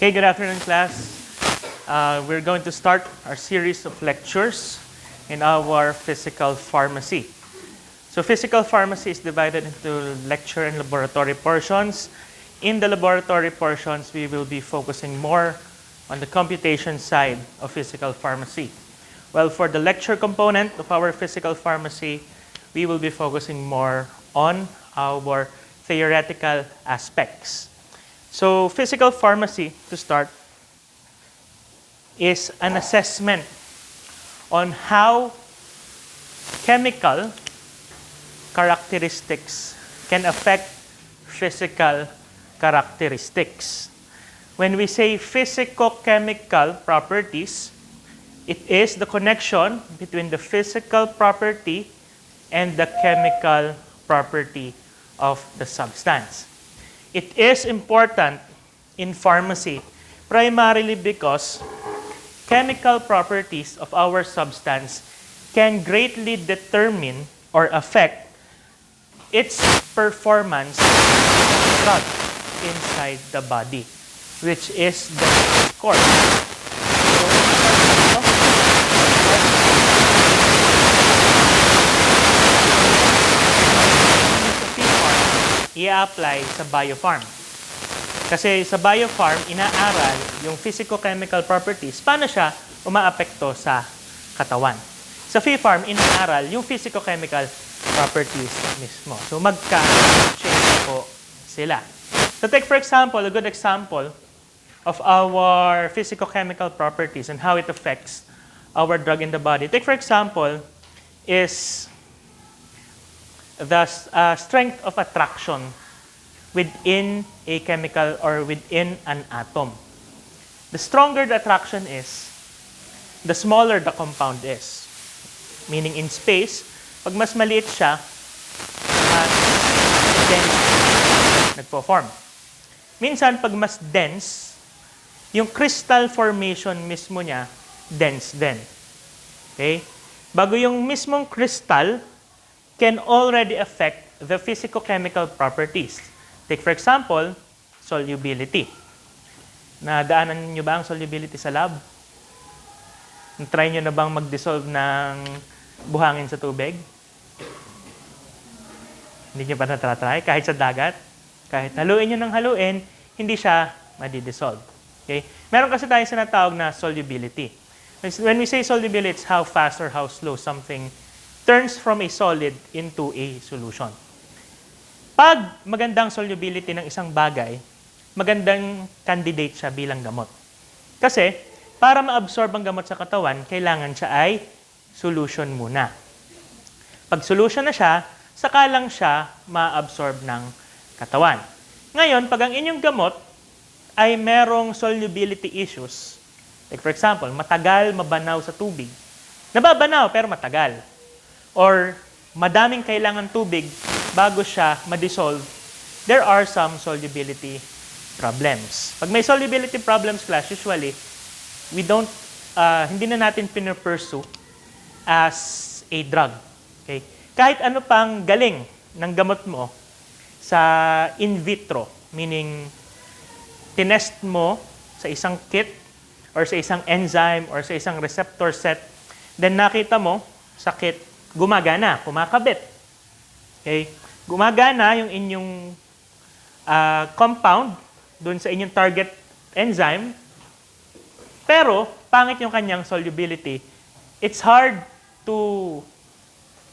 Okay, good afternoon, class. We're going to start our series of lectures in our physical pharmacy. So physical pharmacy is divided into lecture and laboratory portions. In the laboratory portions, we will be focusing more on the computation side of physical pharmacy. Well, for the lecture component of our physical pharmacy, we will be focusing more on our theoretical aspects. So physical pharmacy, to start, is an assessment on how chemical characteristics can affect physical characteristics. When we say physicochemical properties, it is the connection between the physical property and the chemical property of the substance. It is important in pharmacy primarily because chemical properties of our substance can greatly determine or affect its performance of the drug inside the body, which is the score. I-apply sa biopharm. Kasi sa biopharm, inaaral yung physicochemical properties, paano siya umaapekto sa katawan. Sa pharm, inaaral yung physicochemical properties mismo. So magka-change po sila. So take for example, a good example of our physicochemical properties and how it affects our drug in the body. Take for example, is the strength of attraction within a chemical or within an atom. The stronger the attraction is, the smaller the compound is. Meaning in space, pag mas maliit siya, mas dense nagpo-form. Minsan, pag mas dense, yung crystal formation mismo niya, dense din. Okay? Bago yung mismong crystal, can already affect the physicochemical properties. Take for example, solubility. Nadaanan niyo ba ang solubility sa lab? Try niyo na bang mag-dissolve ng buhangin sa tubig? Hindi niyo pa na-try? Kahit sa dagat? Kahit haluin niyo ng haluin, hindi siya madi-dissolve. Okay? Meron kasi tayong sinatawag na solubility. When we say solubility, it's how fast or how slow something turns from a solid into a solution. Pag magandang solubility ng isang bagay, magandang candidate siya bilang gamot. Kasi, para ma-absorb ang gamot sa katawan, kailangan siya ay solution muna. Pag solution na siya, saka lang siya ma-absorb ng katawan. Ngayon, pag ang inyong gamot ay merong solubility issues, like for example, matagal mabanaw sa tubig. Nababanaw pero matagal. Or madaming kailangan tubig bago siya ma-dissolve, there are some solubility problems. Pag may solubility problems, class, usually, hindi na natin pinu-pursue as a drug. Okay? Kahit ano pang galing ng gamot mo sa in vitro, meaning tinest mo sa isang kit or sa isang enzyme or sa isang receptor set, then nakita mo sa kit, gumagana, kumakabit. Okay? Gumagana yung inyong compound dun sa inyong target enzyme, pero pangit yung kanyang solubility. It's hard to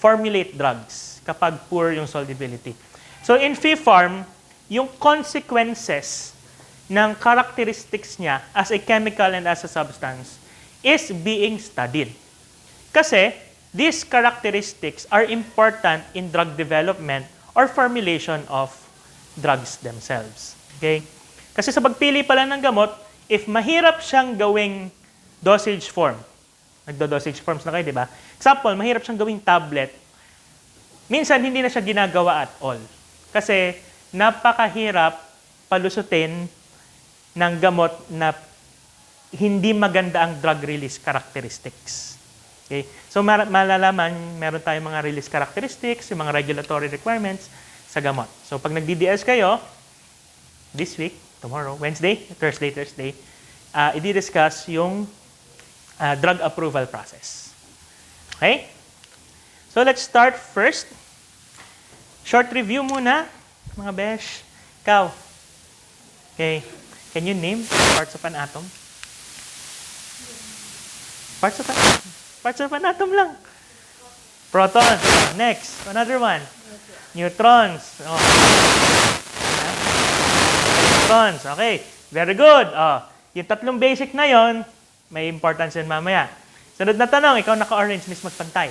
formulate drugs kapag poor yung solubility. So in pharm, yung consequences ng characteristics niya as a chemical and as a substance is being studied. Kasi these characteristics are important in drug development or formulation of drugs themselves. Okay? Kasi sa pagpili pala ng gamot, if mahirap siyang gawing dosage form, nagdo-dosage forms na kayo, di ba? Example, mahirap siyang gawing tablet, minsan hindi na siya ginagawa at all. Kasi napakahirap palusutin ng gamot na hindi maganda ang drug release characteristics. Okay? So malalaman, meron tayong mga release characteristics, yung mga regulatory requirements sa gamot. So pag nag-DDS kayo, this week, tomorrow, Wednesday, Thursday, i-discuss yung drug approval process. Okay? So let's start first. Short review muna, mga besh. Ikaw. Okay. Can you name parts of an atom? Parts of an atom lang. Protons. Next. Another one. Neutrons. Oh. Electrons. Okay. Very good. Oh. Yung tatlong basic na yon, may importance yun mamaya. Sunod na tanong, ikaw naka-orange, Miss Magpantay.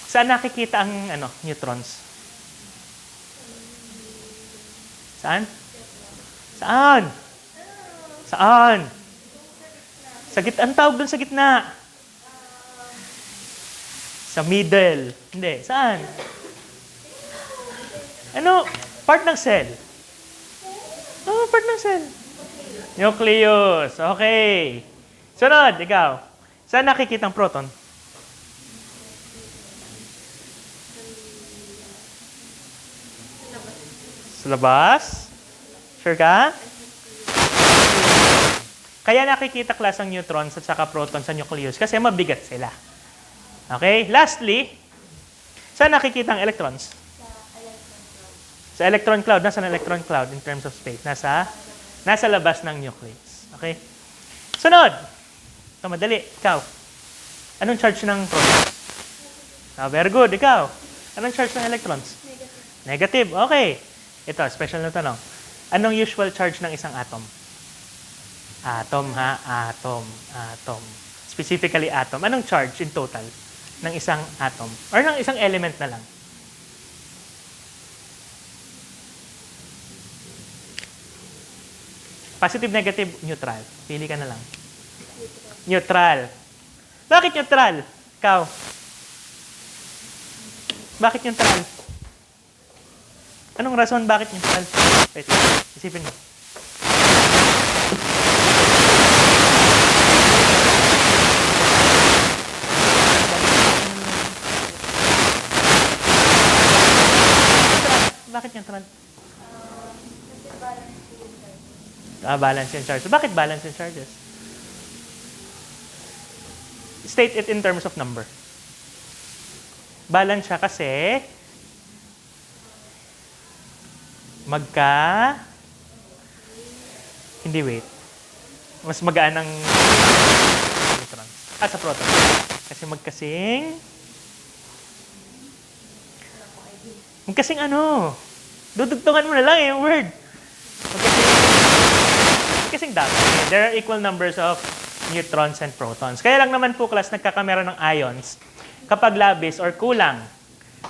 Saan nakikita ang neutrons? Saan? Saan? Saan? Ang tawag dun sa gitna. Sa middle. Hindi. Saan? Ano? Part ng cell. Oh, part ng cell. Nucleus. Okay. Sunod, ikaw. Saan nakikita ang proton? Sa labas? Sure ka? Kaya nakikita class ang neutrons at saka protons sa nucleus kasi mabigat sila. Okay? Lastly, saan nakikita ang electrons? Sa electron cloud. Nasa electron cloud in terms of space? Nasa labas ng nucleus. Okay? Sunod. Ito, madali. Ikaw. Anong charge ng protons? Very good. Ikaw. Anong charge ng electrons? Negative. Okay. Ito, special na tanong. Anong usual charge ng isang atom? Atom, ha? Atom. Specifically atom. Anong charge in total ng isang atom? Or ng isang element na lang? Positive, negative, neutral. Pili ka na lang. Neutral. Bakit neutral? Ikaw. Bakit neutral? Anong rason bakit neutral? Wait, isipin mo. Bakit neutral? Balance yung charges. Bakit balance yung charges? State it in terms of number. Balance siya kasi hindi, wait. Mas magaan ang electrons. Sa proton. Kasi magkasing dudugtungan mo na lang yung word. Magkasing dami. There are equal numbers of neutrons and protons. Kaya lang naman po, class, nagkakamera ng ions kapag labis or kulang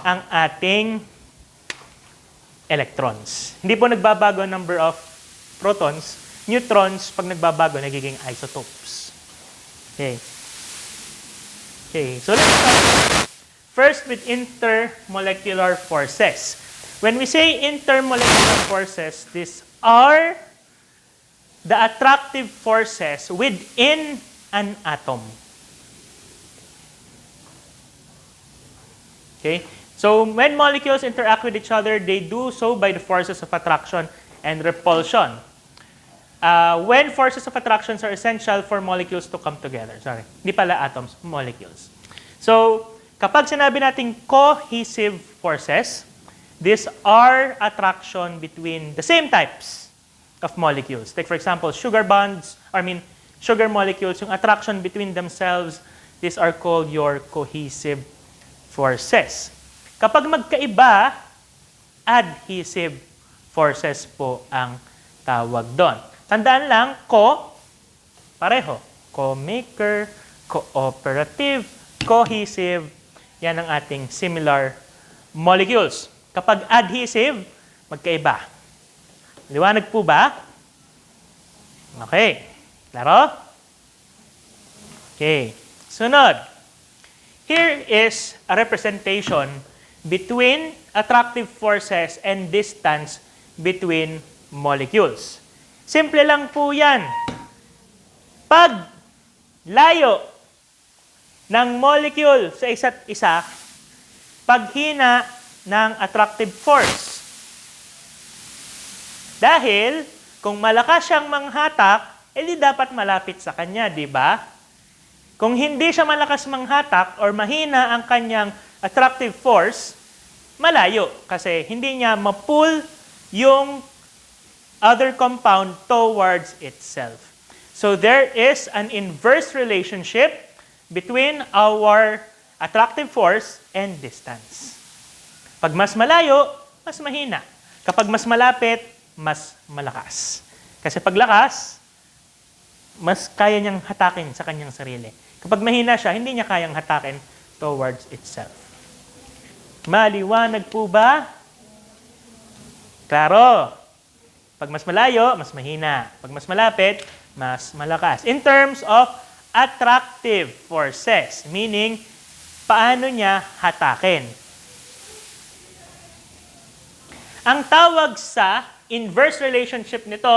ang ating electrons. Hindi po nagbabago ang number of protons. Neutrons, pag nagbabago, nagiging isotopes. Okay. So let's start first with intermolecular forces. When we say intermolecular forces, these are the attractive forces within an atom. Okay? So when molecules interact with each other, they do so by the forces of attraction and repulsion. When forces of attraction are essential for molecules to come together. Sorry, hindi pala atoms, molecules. So, kapag sinabi natin cohesive forces, these are attraction between the same types of molecules. Like for example, sugar molecules, yung attraction between themselves, these are called your cohesive forces. Kapag magkaiba, adhesive forces po ang tawag doon. Tandaan lang, pareho. Co-maker, cooperative, cohesive, yan ang ating similar molecules. Kapag adhesive, magkaiba. Liwanag po ba? Okay. Klaro? Okay. Sunod. Here is a representation between attractive forces and distance between molecules. Simple lang po yan. Pag layo ng molecule sa isa't isa, paghina ng attractive force. Dahil kung malakas siyang manghatak, edi dapat malapit sa kanya, di ba? Kung hindi siya malakas manghatak or mahina ang kanyang attractive force, malayo kasi hindi niya ma-pull yung other compound towards itself. So there is an inverse relationship between our attractive force and distance. Pag mas malayo, mas mahina. Kapag mas malapit, mas malakas. Kasi pag lakas, mas kaya niyang hatakin sa kanyang sarili. Kapag mahina siya, hindi niya kayang hatakin towards itself. Maliwanag po ba? Klaro. Pag mas malayo, mas mahina. Pag mas malapit, mas malakas. In terms of attractive forces, meaning paano niya hatakin. Ang tawag sa inverse relationship nito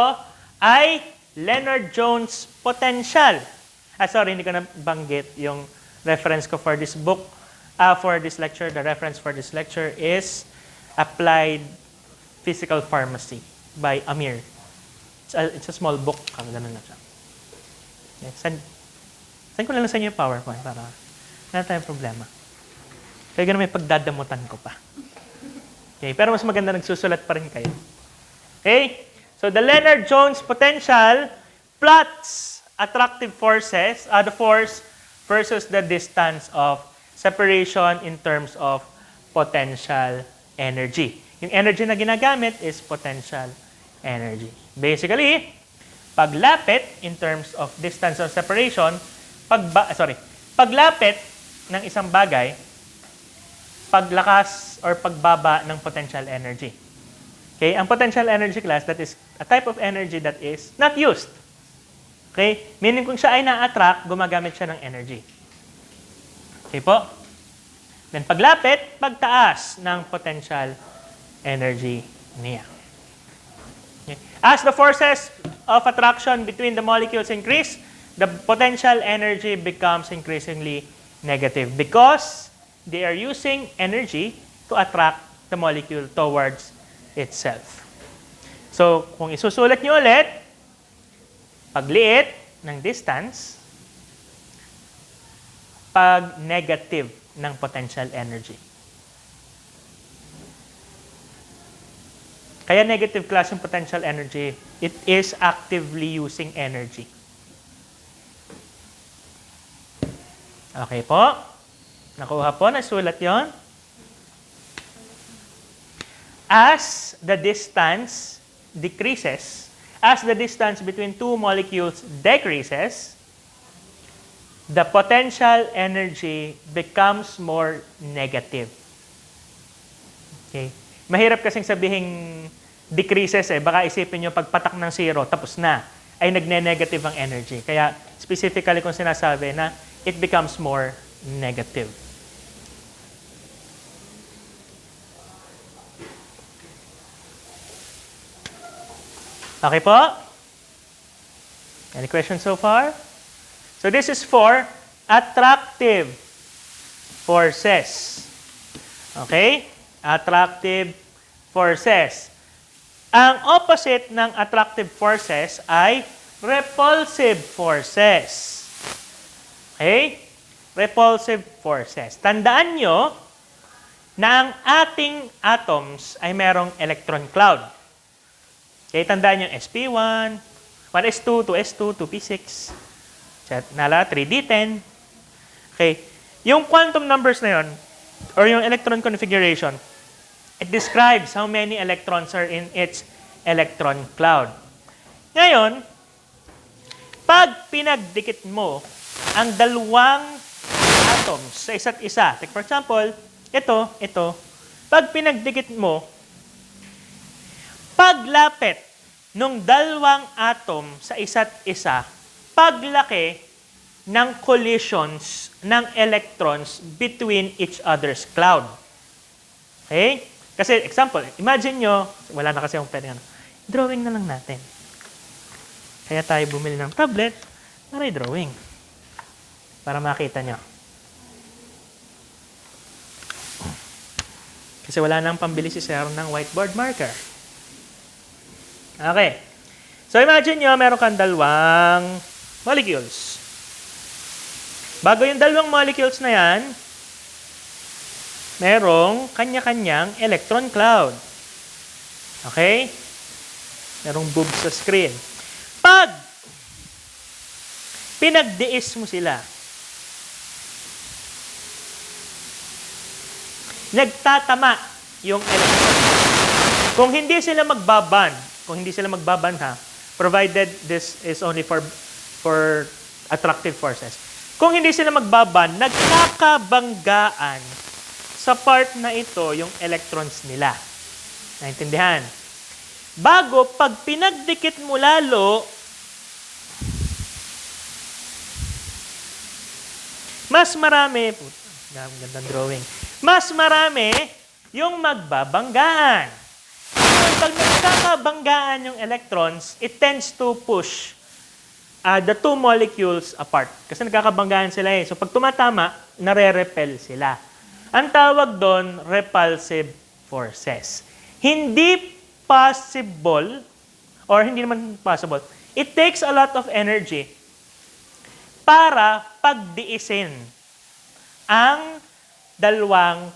ay Lennard-Jones potential. Sorry, hindi ko nabanggit yung reference ko for this book, for this lecture. The reference for this lecture is Applied Physical Pharmacy by Amir. It's a small book. Ganun na siya. Okay. Send ko lang sa inyo yung PowerPoint para wala tayong problema. Kaya ganun may pagdadamutan ko pa. Okay, pero mas maganda nagsusulat pa rin kayo. Okay? So the Lennard-Jones potential plots attractive forces, the force versus the distance of separation in terms of potential energy. Yung energy na ginagamit is potential energy. Basically, paglapit in terms of distance of separation, paglapit ng isang bagay, paglakas or pagbaba ng potential energy. Okay? Ang potential energy class, that is a type of energy that is not used. Okay? Meaning kung siya ay na-attract, gumagamit siya ng energy. Okay po? Then paglapit, pagtaas ng potential energy niya. Okay? As the forces of attraction between the molecules increase, the potential energy becomes increasingly negative because they are using energy to attract the molecule towards itself. So, kung isusulat niyo ulit, pagliit ng distance, pag negative ng potential energy. Kaya negative class yung potential energy, it is actively using energy. Okay po? Nakuha po, nasulat yon. As the distance decreases, as the distance between two molecules decreases, the potential energy becomes more negative. Okay? Mahirap kasing sabihing decreases eh. Baka isipin nyo pagpatak ng zero, tapos na, ay nagne-negative ang energy. Kaya specifically kung sinasabi na it becomes more negative. Okay po? Any questions so far? So this is for attractive forces. Okay? Attractive forces. Ang opposite ng attractive forces ay repulsive forces. Okay? Repulsive forces. Tandaan nyo na ang ating atoms ay merong electron cloud. Okay, tandaan nyo sp1, 1s2, 2s2, 2p6, nala, 3d10. Okay, yung quantum numbers na yon or yung electron configuration, it describes how many electrons are in its electron cloud. Ngayon, pag pinagdikit mo ang dalawang atoms sa isa't isa, like for example, ito, pag pinagdikit mo, paglapit ng dalawang atom sa isa't isa, paglaki ng collisions ng electrons between each other's cloud. Okay? Kasi, example, imagine nyo, wala na kasi yung pwede, drawing na lang natin. Kaya tayo bumili ng tablet para i-drawing. Para makita nyo. Kasi wala nang pambili si Sir ng whiteboard marker. Okay. So imagine nyo, meron kang dalawang molecules. Bago yung dalawang molecules na yan, merong kanya-kanyang electron cloud. Okay? Merong bulb sa screen. Pag pinagdiis mo sila, nagtatama yung electron. Kung hindi sila magbaban ha, provided this is only for attractive forces. Kung hindi sila magbaban, nagkakabanggaan sa part na ito yung electrons nila. Naintindihan? Bago, pag pinagdikit mo lalo, mas marami, gandang drawing, mas marami yung magbabanggaan. Pag nagkakabanggaan yung electrons, it tends to push the two molecules apart. Kasi nagkakabanggaan sila eh. So pag tumatama, nare-repel sila. Ang tawag doon, repulsive forces. Hindi possible, or hindi naman possible, it takes a lot of energy para pagdiisin ang dalawang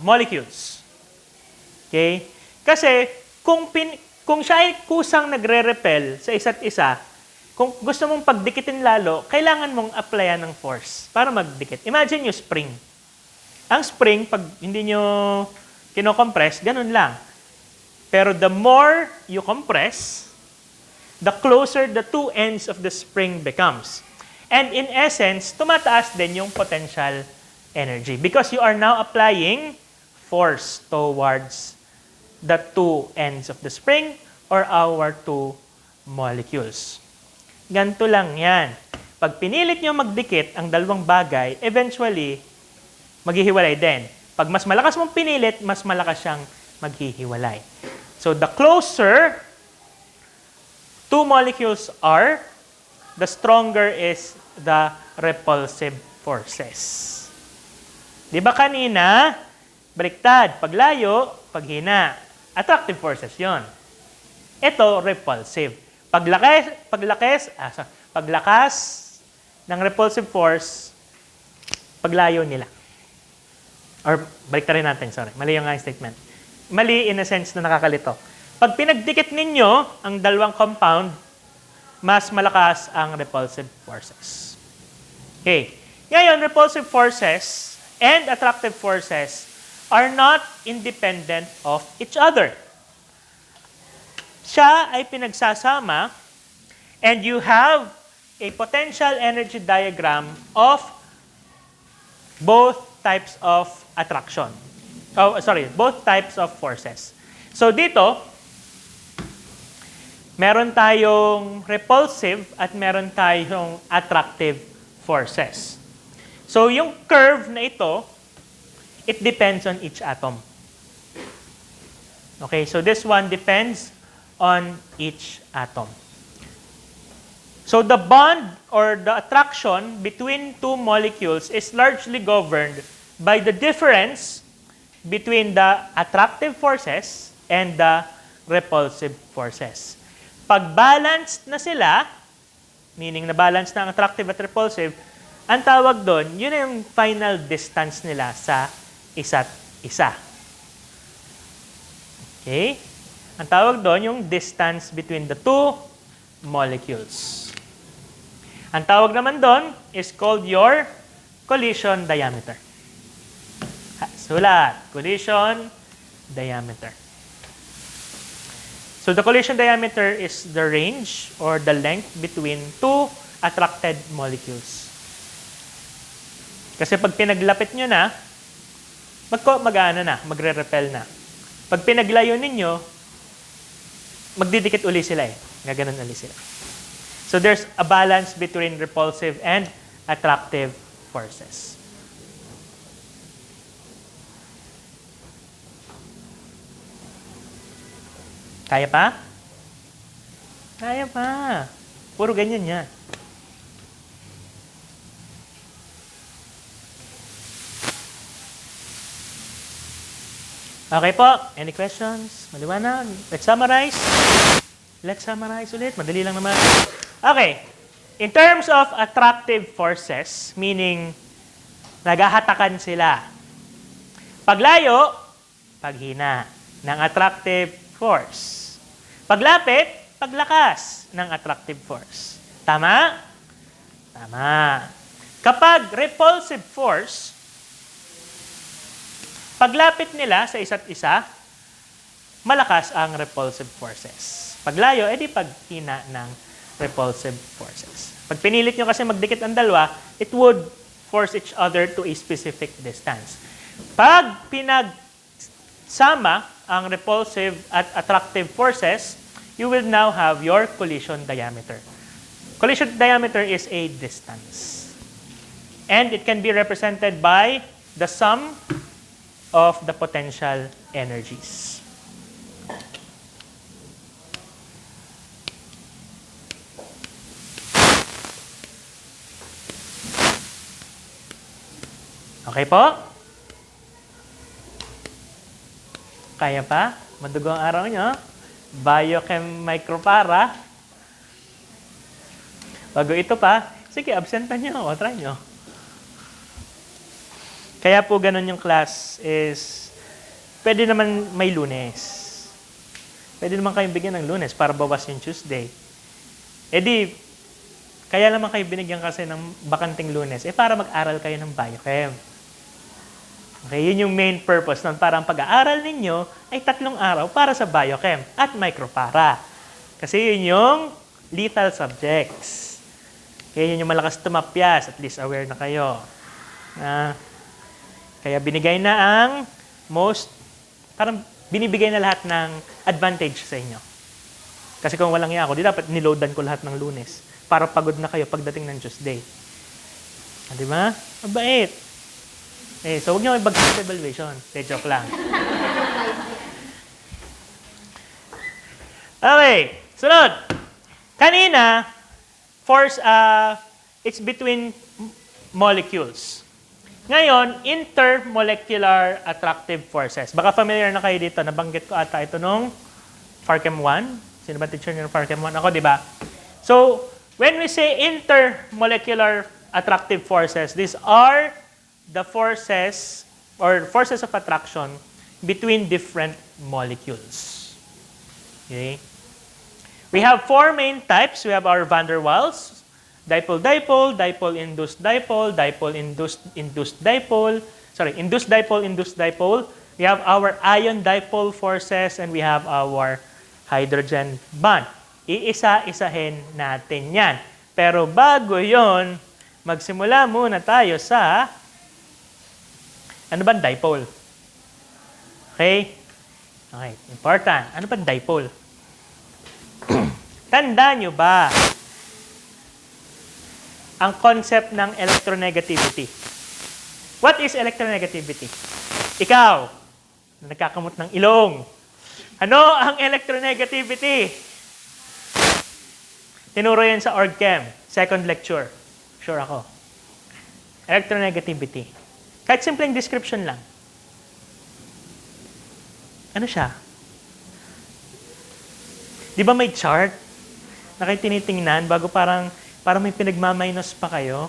molecules. Okay? Kasi kung siya ay kusang nagre-repel sa isa't isa, kung gusto mong pagdikitin lalo, kailangan mong applyan ng force para magdikit. Imagine yung spring. Ang spring, pag hindi nyo kinocompress, ganun lang. Pero the more you compress, the closer the two ends of the spring becomes. And in essence, tumataas din yung potential energy because you are now applying force towards the two ends of the spring or our two molecules. Ganito lang yan. Pag pinilit nyo magdikit ang dalawang bagay, eventually, maghihiwalay din. Pag mas malakas mong pinilit, mas malakas siyang maghihiwalay. So the closer two molecules are, the stronger is the repulsive forces. Di ba kanina, baliktad, paglayo, paghina. Attractive forces yon. Ito, repulsive. Paglakas ng repulsive force, paglayo nila. Or baliktarin natin, sorry. Mali yung statement. Mali in a sense na nakakalito. Pag pinagdikit ninyo ang dalawang compound, mas malakas ang repulsive forces. Okay. Ngayon, repulsive forces and attractive forces are not independent of each other. Siya ay pinagsasama and you have a potential energy diagram of both types of attraction. Both types of forces. So dito, meron tayong repulsive at meron tayong attractive forces. So yung curve na ito, it depends on each atom. Okay, so this one depends on each atom. So the bond or the attraction between two molecules is largely governed by the difference between the attractive forces and the repulsive forces. Pag balanced na sila, meaning na balance na ang attractive at repulsive, ang tawag doon, yun na yung final distance nila sa isa't isa. Okay? Ang tawag doon, yung distance between the two molecules. Ang tawag naman doon is called your collision diameter. Sulat, collision diameter. So the collision diameter is the range or the length between two attracted molecules. Kasi pag pinaglapit nyo na, magre-repel na. Pag pinaglayo ninyo, magdidikit uli sila eh. Gaganon uli sila. So there's a balance between repulsive and attractive forces. Kaya pa? Kaya pa. Puro ganyan yan. Okay po. Any questions? Maliwanag? Let's summarize. Let's summarize ulit. Madali lang naman. Okay. In terms of attractive forces, meaning naghahatakan sila. Paglayo, paghina ng attractive force. Paglapit, paglakas ng attractive force. Tama? Tama. Kapag repulsive force, paglapit nila sa isa't isa, malakas ang repulsive forces. Paglayo, edi paghina ng repulsive forces. Pag pinilit nyo kasi magdikit ang dalawa, it would force each other to a specific distance. Pag pinagsama ang repulsive at attractive forces, you will now have your collision diameter. Collision diameter is a distance. And it can be represented by the sum of the potential energies. Okay po? Kaya pa? Madugo ang araw nyo. Biochem micropara. Bago ito pa, sige, absentan nyo o try nyo. Kaya po ganun yung class is, pwede naman may Lunes. Pwede naman kayong bigyan ng Lunes para bawas yung Tuesday. E di, kaya naman kayo binigyan kasi ng bakanting Lunes, para mag-aral kayo ng biochem. Okay, yun yung main purpose nun. Para ang pag-aaral ninyo ay 3 araw para sa biochem at micropara. Kasi yun yung lethal subjects. Kaya yun yung malakas tumapyas. At least aware na kayo. Kaya binigay na ang parang binibigay na lahat ng advantage sa inyo. Kasi kung walang iya ako, di dapat niloadan ko lahat ng Lunes para pagod na kayo pagdating ng Tuesday. Di ba? Mabait. So huwag niyo may bagsak evaluation. Joke lang. Okay. Sunod. Kanina, force, it's between molecules. Ngayon, intermolecular attractive forces. Baka familiar na kayo dito. Nabanggit ko ata ito nung Pharchem 1. Sino ba teacher niyo ng Pharchem 1? Ako, di ba? So, when we say intermolecular attractive forces, these are the forces or forces of attraction between different molecules. Okay? We have 4 main types. We have our van der Waals, dipole-dipole, dipole-induced dipole, dipole-induced dipole, induced dipole-induced dipole. We have our ion dipole forces and we have our hydrogen bond. Iisa-isahin natin yan. Pero bago yon, magsimula muna tayo sa ano ba dipole? Okay? Okay, important. Ano ba dipole? Tandaan nyo ba ang concept ng electronegativity? What is electronegativity? Ikaw, na nagkakamot ng ilong. Ano ang electronegativity? Tinuro yan sa OrgChem, second lecture. Sure ako. Electronegativity. Kahit simpleng description lang. Ano siya? Di ba may chart na kayo tinitingnan bago parang may pinagmaminus pa kayo?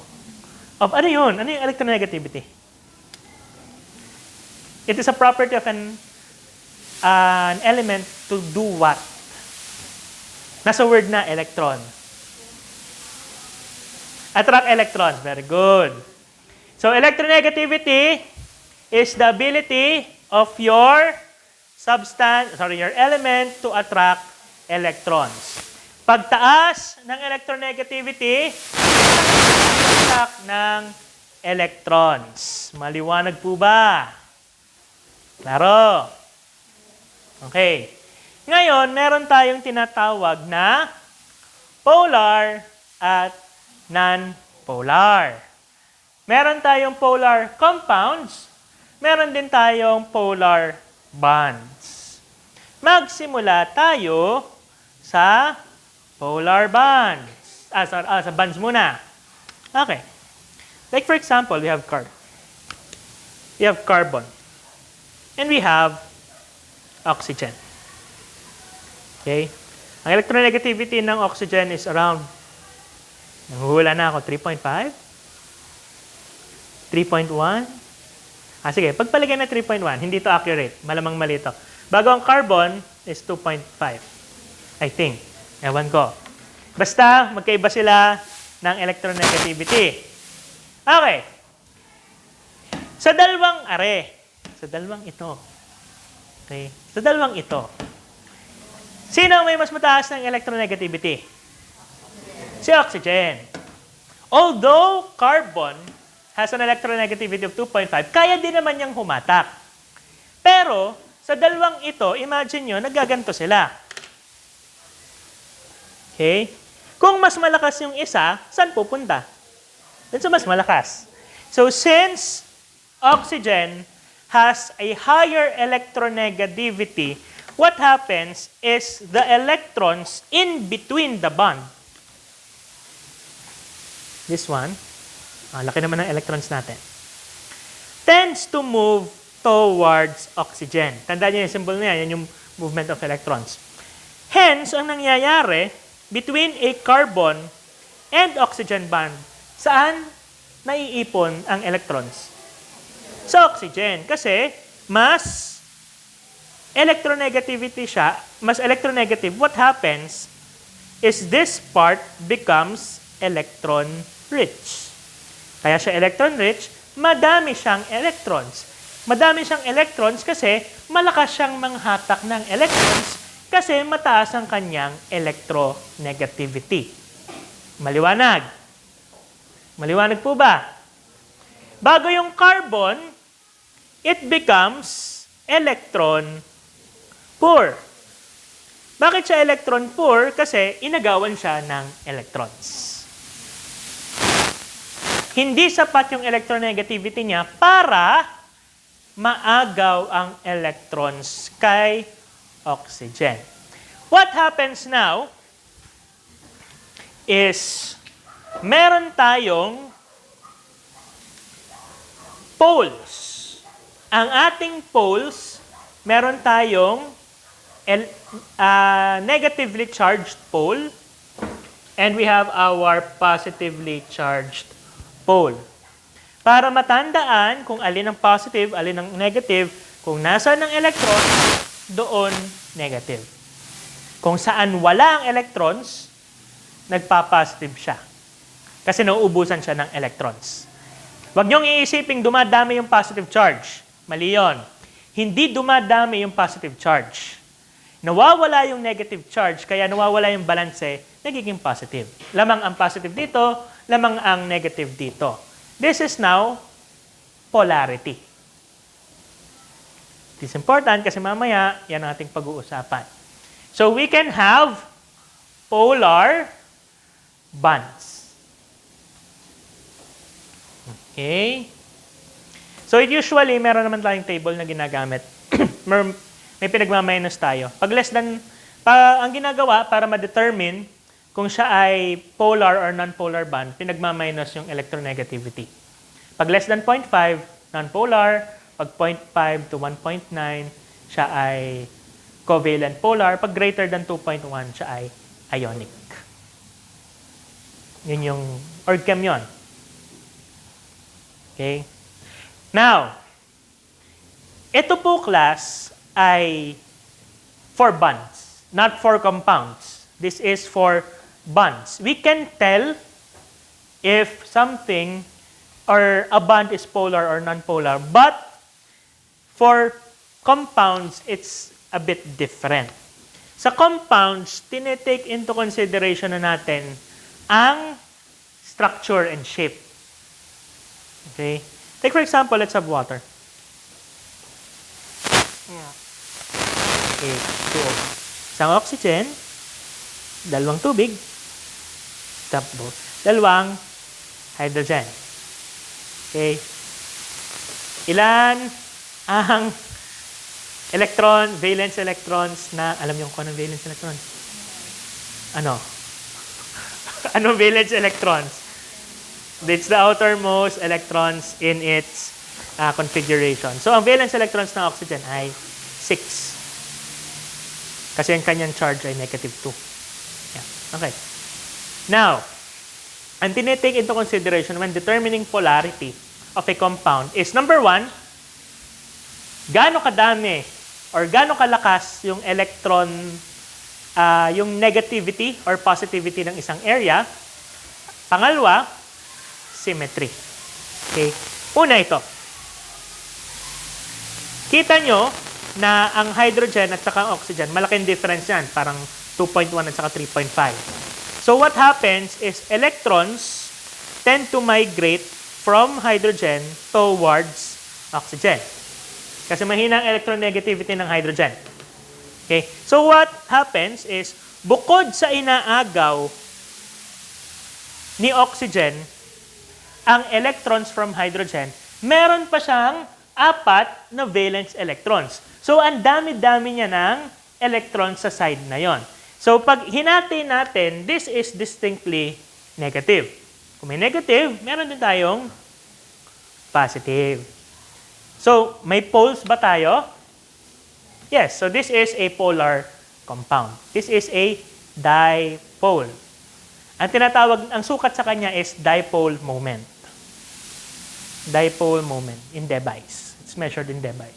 Of ano yun? Ano yung electronegativity? It is a property of an element to do what? Nasa word na electron. Attract electrons. Very good. So, electronegativity is the ability of your your element to attract electrons. Pagtaas ng electronegativity, attract ng electrons. Maliwanag po ba? Klaro? Okay. Ngayon, meron tayong tinatawag na polar at non-polar. Meron tayong polar compounds, meron din tayong polar bonds. Magsimula tayo sa polar bonds. Sa bonds muna. Okay. Like for example, we have carbon. We have carbon. And we have oxygen. Okay? Ang electronegativity ng oxygen is around, nanghuhula na ako, 3.5? 3.1? Sige, pagpalagay na 3.1, hindi to accurate. Malamang mali to. Bago ang carbon is 2.5. I think. Ewan ko. Basta, magkaiba sila ng electronegativity. Okay. Sa dalawang ito. Okay? Sa dalawang ito. Sino ang may mas mataas ng electronegativity? Si oxygen. Although carbon has an electronegativity of 2.5, kaya din naman niyang humatak. Pero, sa dalawang ito, imagine nyo, nagaganto sila. Okay? Kung mas malakas yung isa, saan pupunta? Dun sa mas malakas. So, since oxygen has a higher electronegativity, what happens is the electrons in between the bond, this one, laki naman ng electrons natin, tends to move towards oxygen. Tandaan niyo yung symbol niya, yan yung movement of electrons. Hence, ang nangyayari between a carbon and oxygen bond, saan naiipon ang electrons? Sa oxygen. Kasi, mas electronegativity siya, mas electronegative, what happens is this part becomes electron-rich. Kaya siya electron-rich, madami siyang electrons. Madami siyang electrons kasi malakas siyang manghatak ng electrons kasi mataas ang kanyang electronegativity. Maliwanag? Maliwanag po ba? Bago yung carbon, it becomes electron poor. Bakit siya electron poor? Kasi inagawan siya ng electrons. Hindi sapat yung electronegativity niya para maagaw ang electrons kay oxygen. What happens now is meron tayong poles. Ang ating poles, meron tayong negatively charged pole and we have our positively charged pole. Para matandaan kung alin ang positive, alin ang negative, kung nasaan ang electron, doon negative. Kung saan wala ang electrons, nagpa-positive siya. Kasi nauubusan siya ng electrons. Huwag niyong iisiping dumadami yung positive charge. Mali yun. Hindi dumadami yung positive charge. Nawawala yung negative charge, kaya nawawala yung balanse, nagiging positive. Lamang ang positive dito, lamang ang negative dito. This is now polarity. It is important kasi mamaya, yan ang ating pag-uusapan. So we can have polar bonds. Okay? So usually, meron naman tayong table na ginagamit. May pinagmaminus tayo. Pag less than, ang ginagawa para ma-determine kung siya ay polar or non-polar bond, pinagmaminus yung electronegativity. Pag less than 0.5, non-polar. Pag 0.5 to 1.9, siya ay covalent polar. Pag greater than 2.1, siya ay ionic. Yun yung org-chem yun. Okay? Now, ito po class ay for bonds, not for compounds. This is for bonds. We can tell if something or a bond is polar or non-polar, but for compounds, it's a bit different. Sa compounds, tinitake into consideration na natin ang structure and shape. Okay? Take for example, let's have water. Okay, 2O. Isang oxygen, dalawang tubig, dalawang hydrogen. Okay. Ilan ang valence electrons na, alam niyo kung anong valence electrons? Ano? Anong valence electrons? It's the outermost electrons in its configuration. So, ang valence electrons ng oxygen ay 6. Kasi ang kanyang charge ay -2. Okay. Now, ang tinitake into consideration when determining polarity of a compound is number 1, gaano kadami or gaano kalakas yung electron, yung negativity or positivity ng isang area. Pangalawa, symmetry. Okay. Una ito. Kita nyo na ang hydrogen at saka ang oxygen, malaking difference yan. Parang 2.1 at saka 3.5. So what happens is electrons tend to migrate from hydrogen towards oxygen. Kasi mahina ang electronegativity ng hydrogen. Okay? So what happens is, bukod sa inaagaw ni oxygen, ang electrons from hydrogen, meron pa siyang 4 na valence electrons. So ang dami-dami niya ng electrons sa side na yon. So pag hinati natin, this is distinctly negative. Kung may negative, meron din tayong positive. So may poles ba tayo? Yes, so this is a polar compound. This is a dipole. Ang tinatawag, ang sukat sa kanya is dipole moment. Dipole moment in Debye. It's measured in Debye.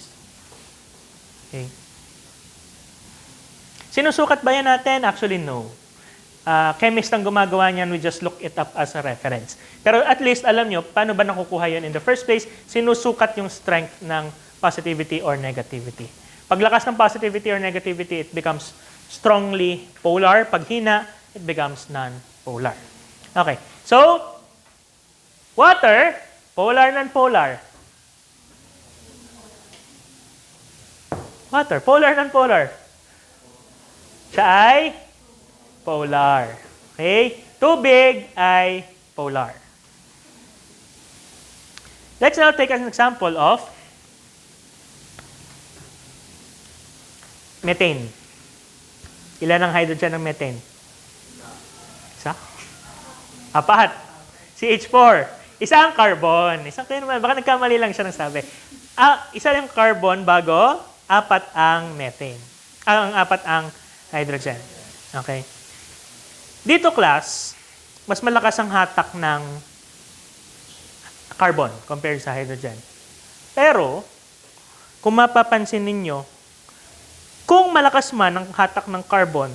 Okay. Sinusukat ba yan natin? Actually, no. Chemist ang gumagawa niyan, we just look it up as a reference. Pero at least, alam nyo, paano ba nakukuha yun in the first place? Sinusukat yung strength ng positivity or negativity. Paglakas ng positivity or negativity, it becomes strongly polar. Pag hina, it becomes non-polar. Okay. So, water, polar, non-polar. Water, polar, non-polar. Siya ay polar. Okay? Tubig ay polar. Let's now take an example of methane. Ilan ang hydrogen ng methane? Isa? 4. CH4. Isa ang carbon. Isang kayo naman, baka nagkamali lang siya ng sabi. Isa yung carbon bago 4 ang methane. Ang 4 ang hydrogen. Okay? Dito, class, mas malakas ang hatak ng carbon compared sa hydrogen. Pero, kung mapapansin ninyo, kung malakas man ang hatak ng carbon,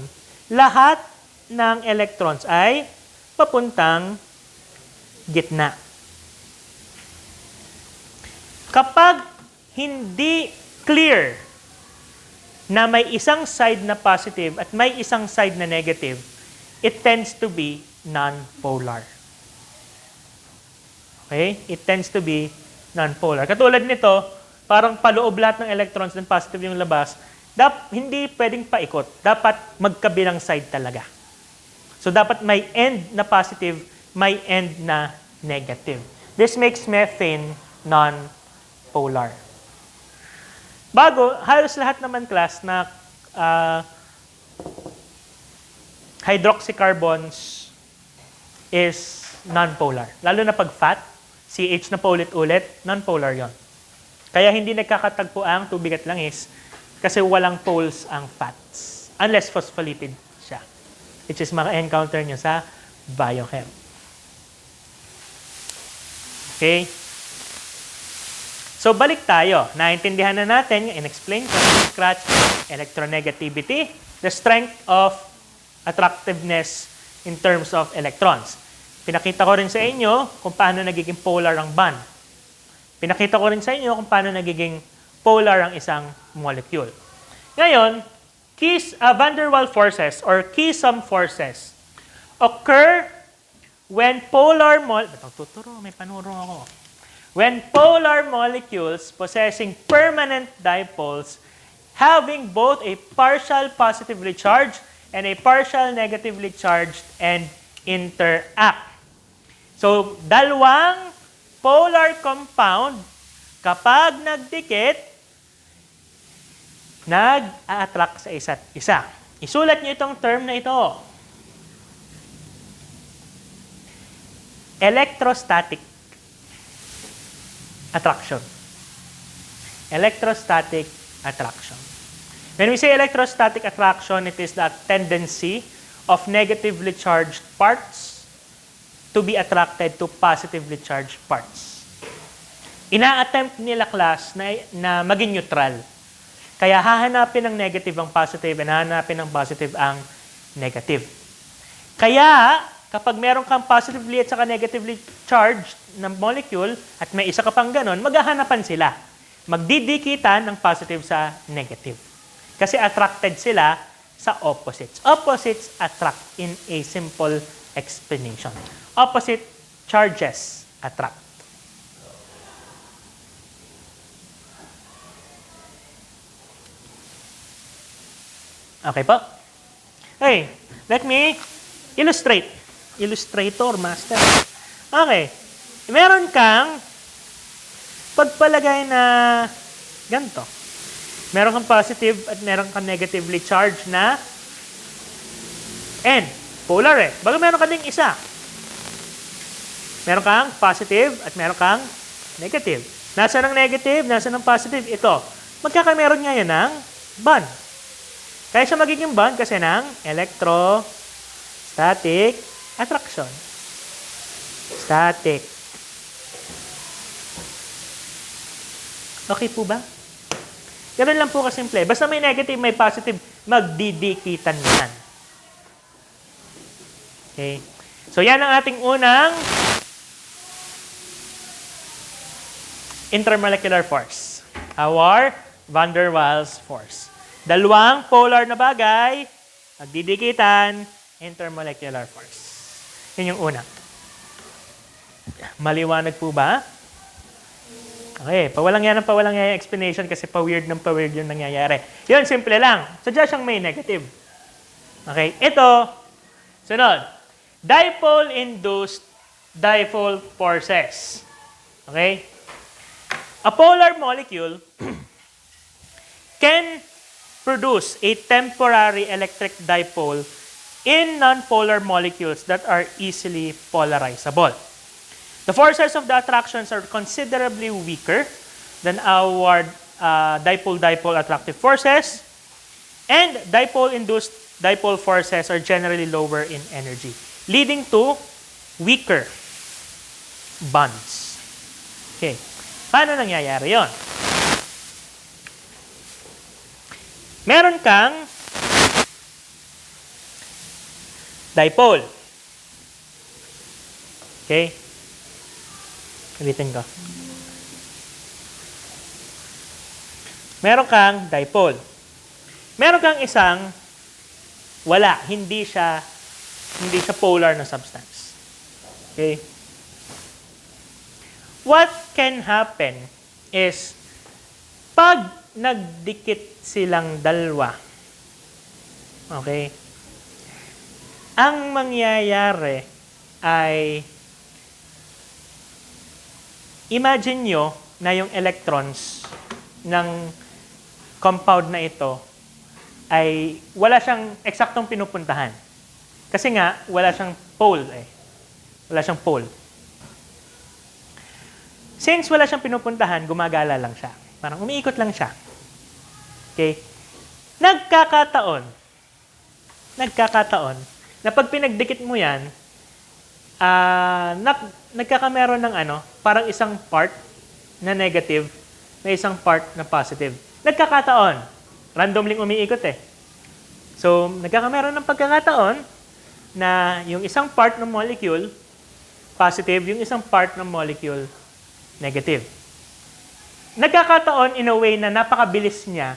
lahat ng electrons ay papuntang gitna. Kapag hindi clear na may isang side na positive at may isang side na negative, it tends to be non-polar. Okay? It tends to be non-polar. Katulad nito, parang paloob lahat ng electrons ng positive yung labas, hindi pwedeng paikot. Dapat magkabilang side talaga. So, dapat may end na positive, may end na negative. This makes methane non-polar. Bago, halos lahat naman, class, na hydroxycarbons is non-polar. Lalo na pag fat, CH na paulit-ulit, non-polar yon. Kaya hindi nagkakatagpo ang tubig at langis kasi walang poles ang fats. Unless phospholipid siya. Which is maka-encounter nyo sa biochem. Okay? So, balik tayo. Naintindihan na natin, in-explain ko sa scratch, electronegativity, the strength of attractiveness in terms of electrons. Pinakita ko rin sa inyo kung paano nagiging polar ang bond. Pinakita ko rin sa inyo kung paano nagiging polar ang isang molecule. Ngayon, van der Waals forces or Keesom forces occur when polar when polar molecules possessing permanent dipoles having both a partial positively charged and a partial negatively charged and interact. So, dalawang polar compound, kapag nagdikit, nag-a-attract sa isa't isa. Isulat niyo itong term na ito. Electrostatic attraction. Electrostatic attraction. When we say electrostatic attraction, it is the tendency of negatively charged parts to be attracted to positively charged parts. Ina-attempt nila class na maging neutral. Kaya hahanapin ng negative ang positive and hahanapin ng positive ang negative. Kaya kapag meron kang positively at saka negatively charged na molecule at may isa ka pang ganon, maghahanapan sila. Magdidikitan ng positive sa negative. Kasi attracted sila sa opposites. Opposites attract in a simple explanation. Opposite charges attract. Okay po? Okay, let me illustrate. Illustrator, master. Okay, meron kang pagpalagay na ganito. Meron kang positive at meron kang negatively charged na N. Polar eh. Baga meron ka ding isa. Meron kang positive at meron kang negative. Nasa ng negative, nasa ng positive, ito. Magkakameron ngayon ng bond. Kaya siya magiging bond kasi ng electrostatic attraction. Static. Okay po ba? Ganun lang po kasimple. Basta may negative, may positive, magdidikitan yan. Okay? So, yan ang ating unang intermolecular force. Our van der Waals force. Dalawang polar na bagay, magdidikitan, intermolecular force. Yun yung una. Maliwanag po ba? Okay, pawalang yan yung explanation kasi pa-weird yung nangyayari. Yun, simple lang. Sadya siyang may negative. Okay, ito, sunod. Dipole-induced dipole forces. Okay? A polar molecule can produce a temporary electric dipole in non-polar molecules that are easily polarizable. The forces of the attractions are considerably weaker than our dipole-dipole attractive forces, and dipole-induced dipole forces are generally lower in energy, leading to weaker bonds. Okay. Paano nangyayari yon? Meron kang dipole. Okay? Ulitin ko. Meron kang dipole. Meron kang isang wala, hindi siya polar na substance. Okay? What can happen is pag nagdikit silang dalawa, okay, ang mangyayari ay imagine nyo na yung electrons ng compound na ito ay wala siyang eksaktong pinupuntahan. Kasi nga, wala siyang pole eh. Wala siyang pole. Since wala siyang pinupuntahan, gumagala lang siya. Parang umiikot lang siya. Okay? Nagkakataon na pag pinagdikit mo yan, nagkakameron ng parang isang part na negative, may isang part na positive. Nagkakataon. Randomly umiikot eh. So, nagkakameron ng pagkakataon na yung isang part ng molecule, positive, yung isang part ng molecule, negative. Nagkakataon in a way na napakabilis niya,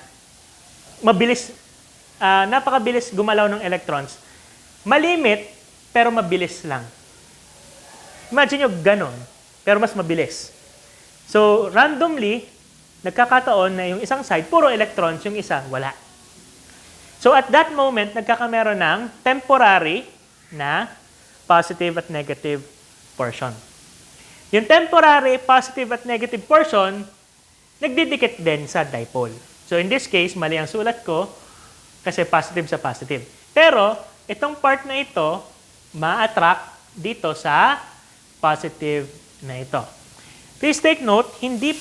napakabilis gumalaw ng electrons, malimit, pero mabilis lang. Imagine nyo, ganon, pero mas mabilis. So, randomly, nagkakataon na yung isang side, puro electrons, yung isa, wala. So, at that moment, nagkakameron ng temporary na positive at negative portion. Yung temporary positive at negative portion, nagdidikit din sa dipole. So, in this case, mali ang sulat ko kasi positive sa positive. Pero, itong part na ito, ma-attract dito sa positive na ito. Please take note, hindi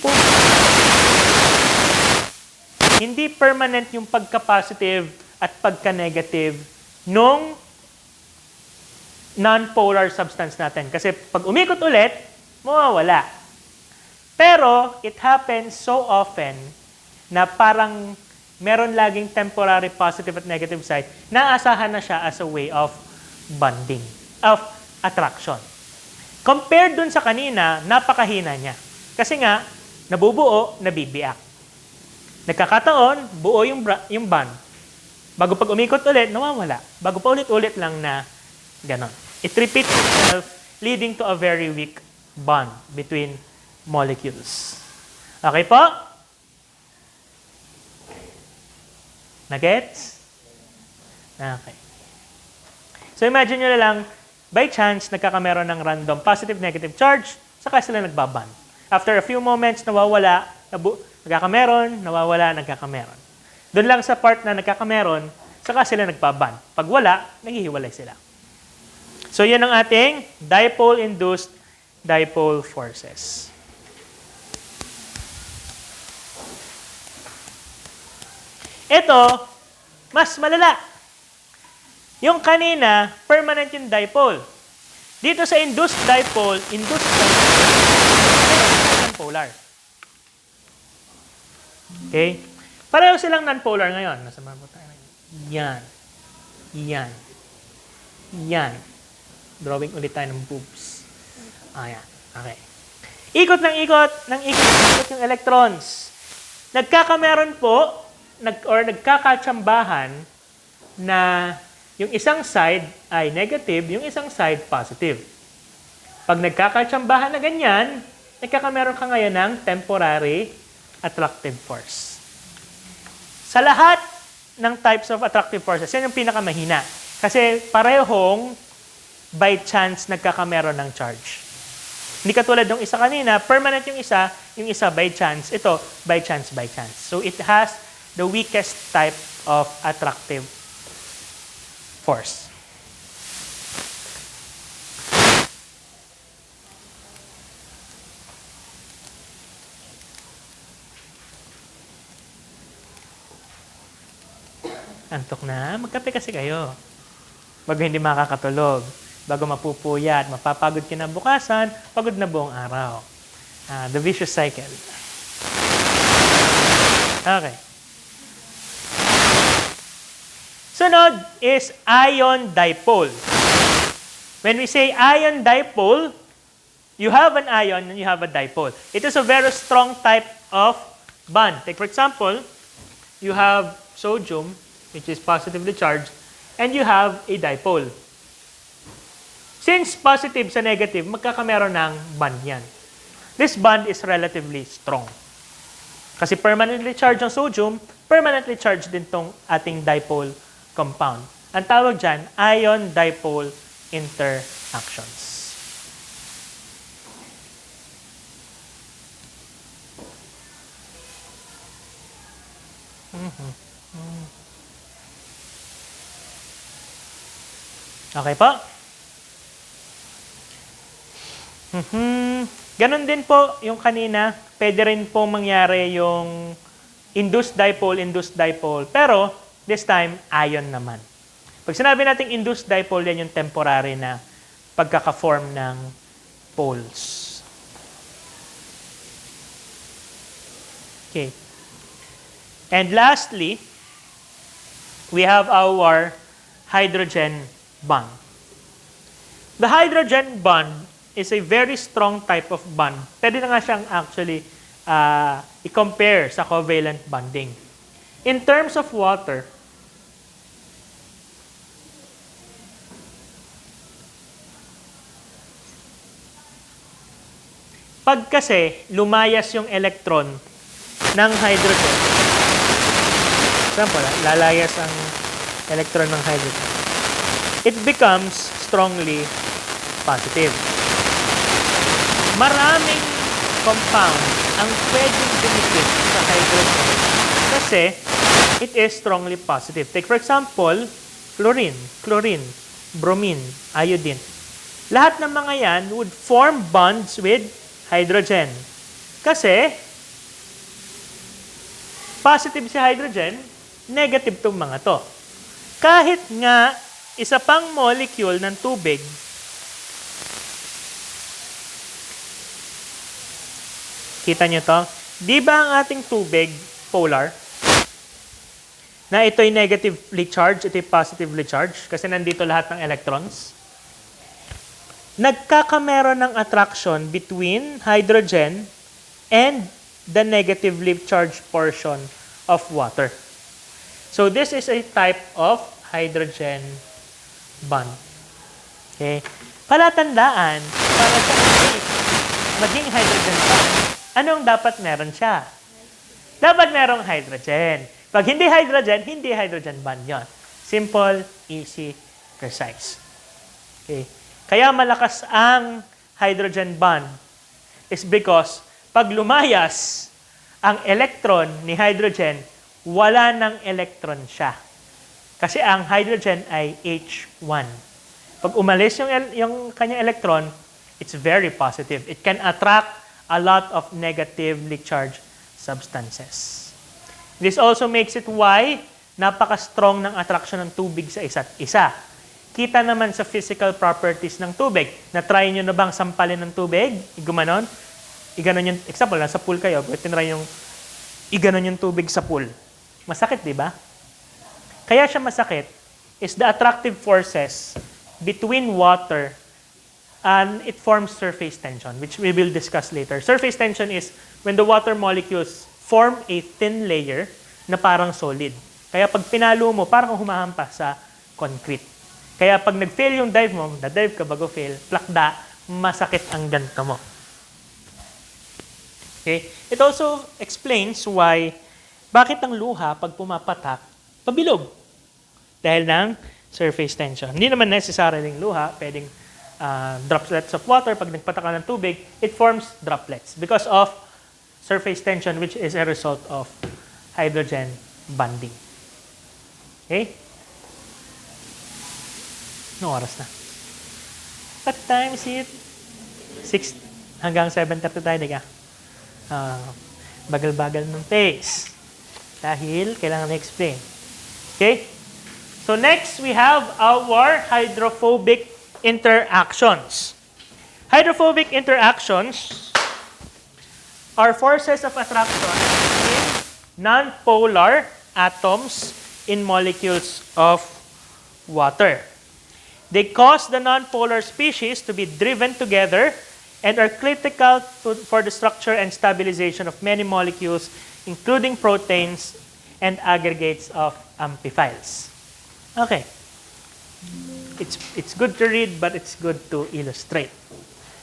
permanent yung pagka-positive at pagka-negative nung non-polar substance natin. Kasi pag umikot ulit, mawawala. Pero, it happens so often na parang meron laging temporary positive at negative side, naasahan na siya as a way of bonding, of attraction. Compared dun sa kanina, napakahina niya. Kasi nga, nabubuo, nabibiyak. Nagkakataon, buo yung bond. Bago pag umikot ulit, nawawala. Bago pa ulit-ulit lang na ganon. It repeats itself, leading to a very weak bond between molecules. Okay po? Nagets? Okay. So imagine nyo na lang, by chance, nagkakameron ng random positive-negative charge, saka sila nagbaband. After a few moments, nawawala, nagkakameron, nawawala, nagkakameron. Doon lang sa part na nagkakameron, saka sila nagbaband. Pag wala, naghihiwalay sila. So yan ang ating dipole-induced dipole forces. Ito, mas malala. Yung kanina, permanent yung dipole. Dito sa induced dipole, non-polar. Okay? Pareho silang non-polar ngayon. Nasa mga tayo. Yan. Yan. Yan. Drawing ulit tayo ng boobs. Ayan. Okay. Ikot ng ikot yung electrons. Nagkakameron po, nagkakatsambahan na yung isang side ay negative, yung isang side positive. Pag nagkakatsambahan na ganyan, nagkakameron ka ngayon ng temporary attractive force. Sa lahat ng types of attractive forces, yan yung pinakamahina. Kasi parehong by chance nagkakameron ng charge. Hindi katulad ng isa kanina, permanent yung isa by chance. Ito, by chance, by chance. So it has the weakest type of attractive force. Antok na? Magkape kasi kayo. Bago hindi makakatulog. Bago mapupuyat, mapapagod kinabukasan, pagod na buong araw. The vicious cycle. Okay. Sunod is ion dipole. When we say ion dipole, you have an ion and you have a dipole. It is a very strong type of bond. Take for example, you have sodium, which is positively charged, and you have a dipole. Since positive sa negative, magkakameron ng bond yan. This bond is relatively strong. Kasi permanently charged ang sodium, permanently charged din tong ating dipole compound. Ang tawag dyan, ion-dipole interactions. Okay po? Ganon din po yung kanina. Pwede rin po mangyari yung induced dipole. Pero, this time, ion naman. Pag sinabi natin induced dipole, yan yung temporary na pagkaka-form ng poles. Okay. And lastly, we have our hydrogen bond. The hydrogen bond is a very strong type of bond. Pwede na nga siyang actually i-compare sa covalent bonding. In terms of water, pag kasi lumayas yung electron ng hydrogen, example, lalayas ang electron ng hydrogen, it becomes strongly positive. Maraming compound ang pwedeng dumikit sa hydrogen kasi it is strongly positive. Take for example, chlorine, bromine, iodine. Lahat ng mga yan would form bonds with hydrogen. Kasi positive si hydrogen, negative tong mga to. Kahit nga isa pang molecule ng tubig Kita nyo to? Di ba ang ating tubig, polar, na ito'y negatively charged, ito'y positively charged, kasi nandito lahat ng electrons? Nagkakameron ng attraction between hydrogen and the negatively charged portion of water. So this is a type of hydrogen bond. Okay? Palatandaan, para sa maging hydrogen bond, anong dapat meron siya? Dapat merong hydrogen. Pag hindi hydrogen bond yon. Simple, easy, precise. Okay? Kaya malakas ang hydrogen bond is because pag lumayas ang electron ni hydrogen, wala ng electron siya. Kasi ang hydrogen ay H1. Pag umalis yung kanyang electron, it's very positive. It can attract a lot of negatively charged substances. This also makes it why napaka-strong ng attraction ng tubig sa isa't isa. Kita naman sa physical properties ng tubig. Na-try nyo na bang sampalin ng tubig? Gumanon? Iganon yung, example, nasa pool kayo, tinry yung iganon yung tubig sa pool. Masakit, di ba? Kaya siya masakit is the attractive forces between water and it forms surface tension, which we will discuss later. Surface tension is when the water molecules form a thin layer na parang solid. Kaya pag pinalo mo, parang humahampas sa concrete. Kaya pag nag-fail yung dive mo, na-dive ka bago fail, plakda, masakit ang ganto mo. Okay? It also explains why, bakit ang luha pag pumapatak, pabilog. Dahil ng surface tension. Hindi naman necessarily luha, pwedeng droplets of water, pag nagpatak ka ng tubig, it forms droplets because of surface tension, which is a result of hydrogen bonding. Okay? Anong oras na? What time is it? 6 hanggang 7:30 tayo, di ka? Bagal-bagal ng pace. Dahil kailangan na-explain. Okay? So next, we have our hydrophobic interactions. Hydrophobic interactions are forces of attraction in non-polar atoms in molecules of water. They cause the non-polar species to be driven together and are critical for the structure and stabilization of many molecules, including proteins and aggregates of amphiphils. Okay. It's good to read, but it's good to illustrate.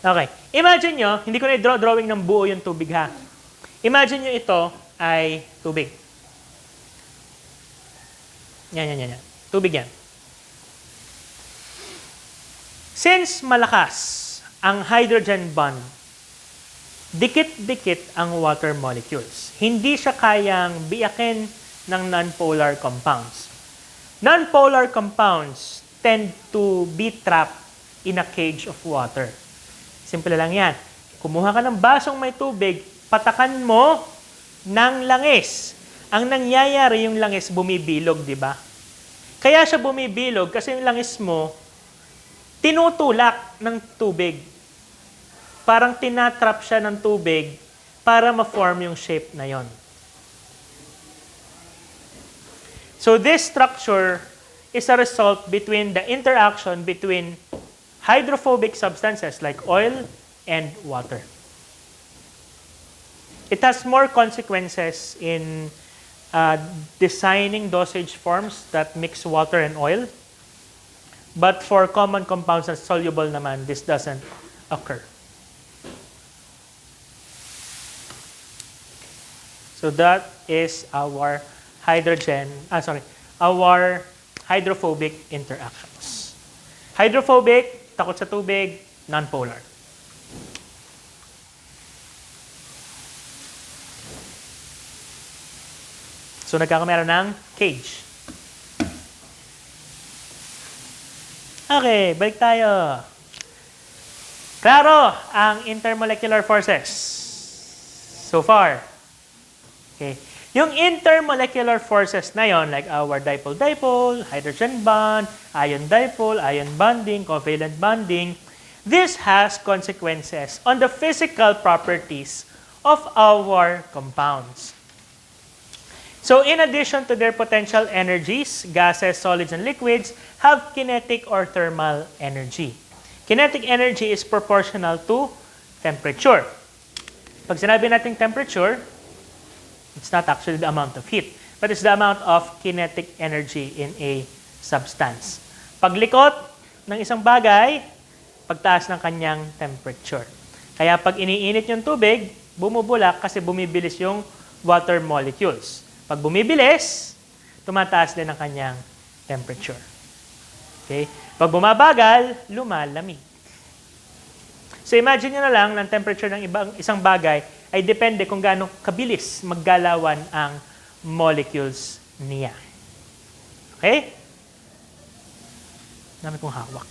Okay. Imagine nyo, hindi ko na drawing ng buo yung tubig ha. Imagine nyo ito ay tubig. Yan. Tubig yan. Since malakas ang hydrogen bond, dikit-dikit ang water molecules. Hindi siya kayang biyakin ng non-polar compounds. Non-polar compounds tend to be trapped in a cage of water. Simple lang yan. Kumuha ka ng basong may tubig, patakan mo ng langis. Ang nangyayari, yung langis bumibilog, di ba? Kaya siya bumibilog kasi yung langis mo, tinutulak ng tubig. Parang tinatrap siya ng tubig para ma-form yung shape na yon. So this structure is a result between the interaction between hydrophobic substances like oil and water. It has more consequences in designing dosage forms that mix water and oil. But for common compounds na soluble naman, this doesn't occur. So that is our our hydrophobic interactions. Hydrophobic, takot sa tubig, non-polar. So nagkakameron ng cage. Okay, balik tayo. Klaro ang intermolecular forces so far. Okay. Yung intermolecular forces na yon, like our dipole-dipole, hydrogen bond, ion-dipole, ion bonding, covalent bonding, this has consequences on the physical properties of our compounds. So in addition to their potential energies, gases, solids, and liquids have kinetic or thermal energy. Kinetic energy is proportional to temperature. Pag sinabi natin temperature, it's not actually the amount of heat, but it's the amount of kinetic energy in a substance. Paglikot ng isang bagay, pagtaas ng kanyang temperature. Kaya pag iniinit yung tubig, bumubulak kasi bumibilis yung water molecules. Pag bumibilis, tumataas din ang kanyang temperature. Okay? Pag bumabagal, lumalamig. So imagine nyo na lang ng temperature ng isang bagay ay depende kung gaano kabilis maggalawan ang molecules niya. Okay? Dami kong hawak.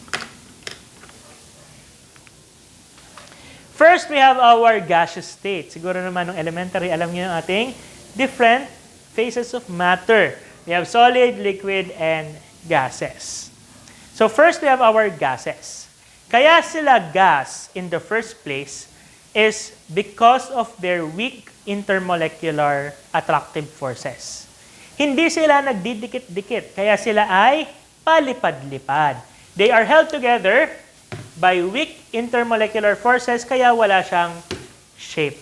First, we have our gaseous state. Siguro naman ng elementary, alam niyo yung ating different phases of matter. We have solid, liquid, and gases. So first, we have our gases. Kaya sila gas in the first place is because of their weak intermolecular attractive forces. Hindi sila nagdidikit-dikit, kaya sila ay palipad-lipad. They are held together by weak intermolecular forces, kaya wala siyang shape.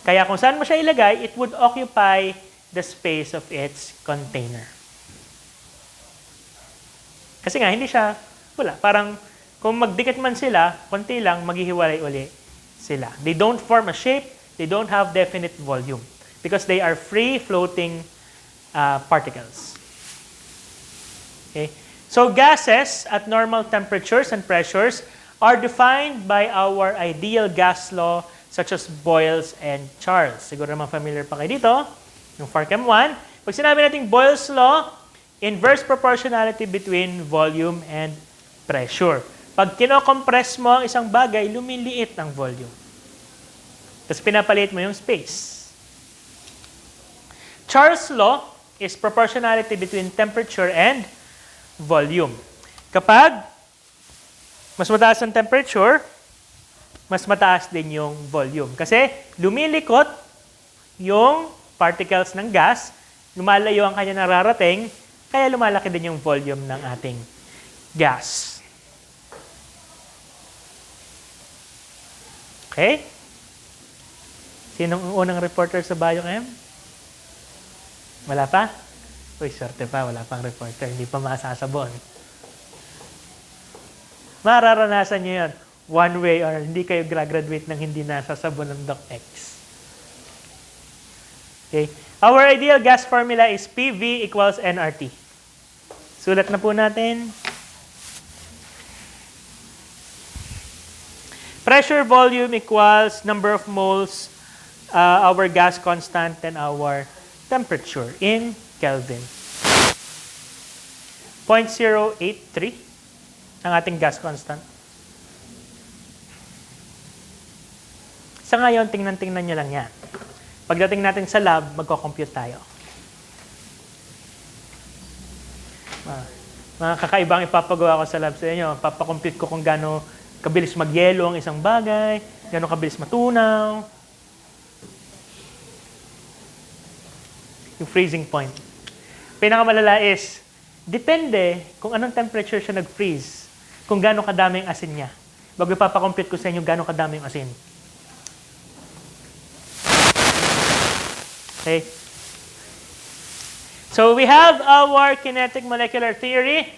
Kaya kung saan mo siya ilagay, it would occupy the space of its container. Kasi nga, hindi siya, wala. Parang, kung magdikit man sila, konti lang, maghihiwalay uli sila. They don't form a shape, they don't have definite volume. Because they are free-floating particles. Okay? So, gases at normal temperatures and pressures are defined by our ideal gas law, such as Boyle's and Charles. Siguro naman familiar pa kayo dito. Yung FARChem 1, pag sinabi natin Boyle's law, inverse proportionality between volume and pressure. Pag kino-compress mo ang isang bagay, lumiliit ang volume. Tapos pinapaliit mo yung space. Charles' law is proportionality between temperature and volume. Kapag mas mataas ang temperature, mas mataas din yung volume. Kasi lumilikot yung particles ng gas, lumalayo ang kanya nararating, kaya lumalaki din yung volume ng ating gas. Okay? Sinong unang reporter sa Biochem? Wala pa? Uy, swerte pa, wala pang reporter. Hindi pa masasabon. Mararanasan nyo yan. One way or hindi kayo graduate ng hindi nasasabon ng Doc X. Okay? Our ideal gas formula is PV equals nRT. Sulat na po natin. Pressure volume equals number of moles, our gas constant, and our temperature in Kelvin. 0.083 ang ating gas constant. Sa ngayon, tingnan-tingnan nyo lang yan. Pagdating natin sa lab, magko-compute tayo. Mga kakaibang ipapagawa ko sa lab sa inyo. Papakompute ko kung gaano kabilis magyelo ang isang bagay, gaano kabilis matunaw. Yung freezing point. Pinakamalala is, depende kung anong temperature siya nag-freeze, kung gaano kadami yung asin niya. Bago ipapakompute ko sa inyo gaano kadami yung asin. Okay? So we have our kinetic molecular theory.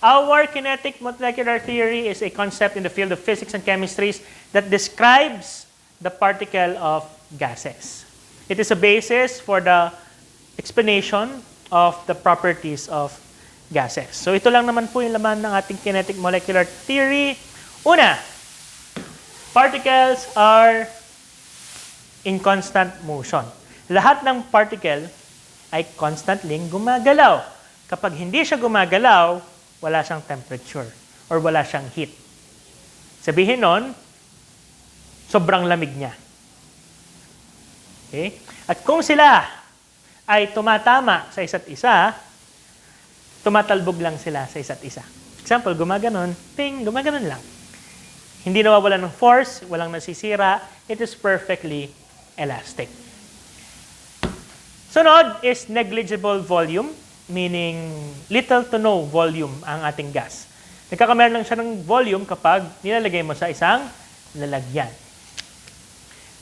Our kinetic molecular theory is a concept in the field of physics and chemistry that describes the particle of gases. It is a basis for the explanation of the properties of gases. So ito lang naman po yung laman ng ating kinetic molecular theory. Una, particles are in constant motion. Lahat ng particle ay constantly gumagalaw. Kapag hindi siya gumagalaw, wala siyang temperature or wala siyang heat. Sabihin nun, sobrang lamig niya. Okay? At kung sila ay tumatama sa isa't isa, tumatalbog lang sila sa isa't isa. Example, gumaganon, ping, gumaganon lang. Hindi nawawalan ng force, walang nasisira, it is perfectly elastic. Sunod is negligible volume, meaning little to no volume ang ating gas. Nagkakameron lang siya ng volume kapag nilalagay mo sa isang lalagyan.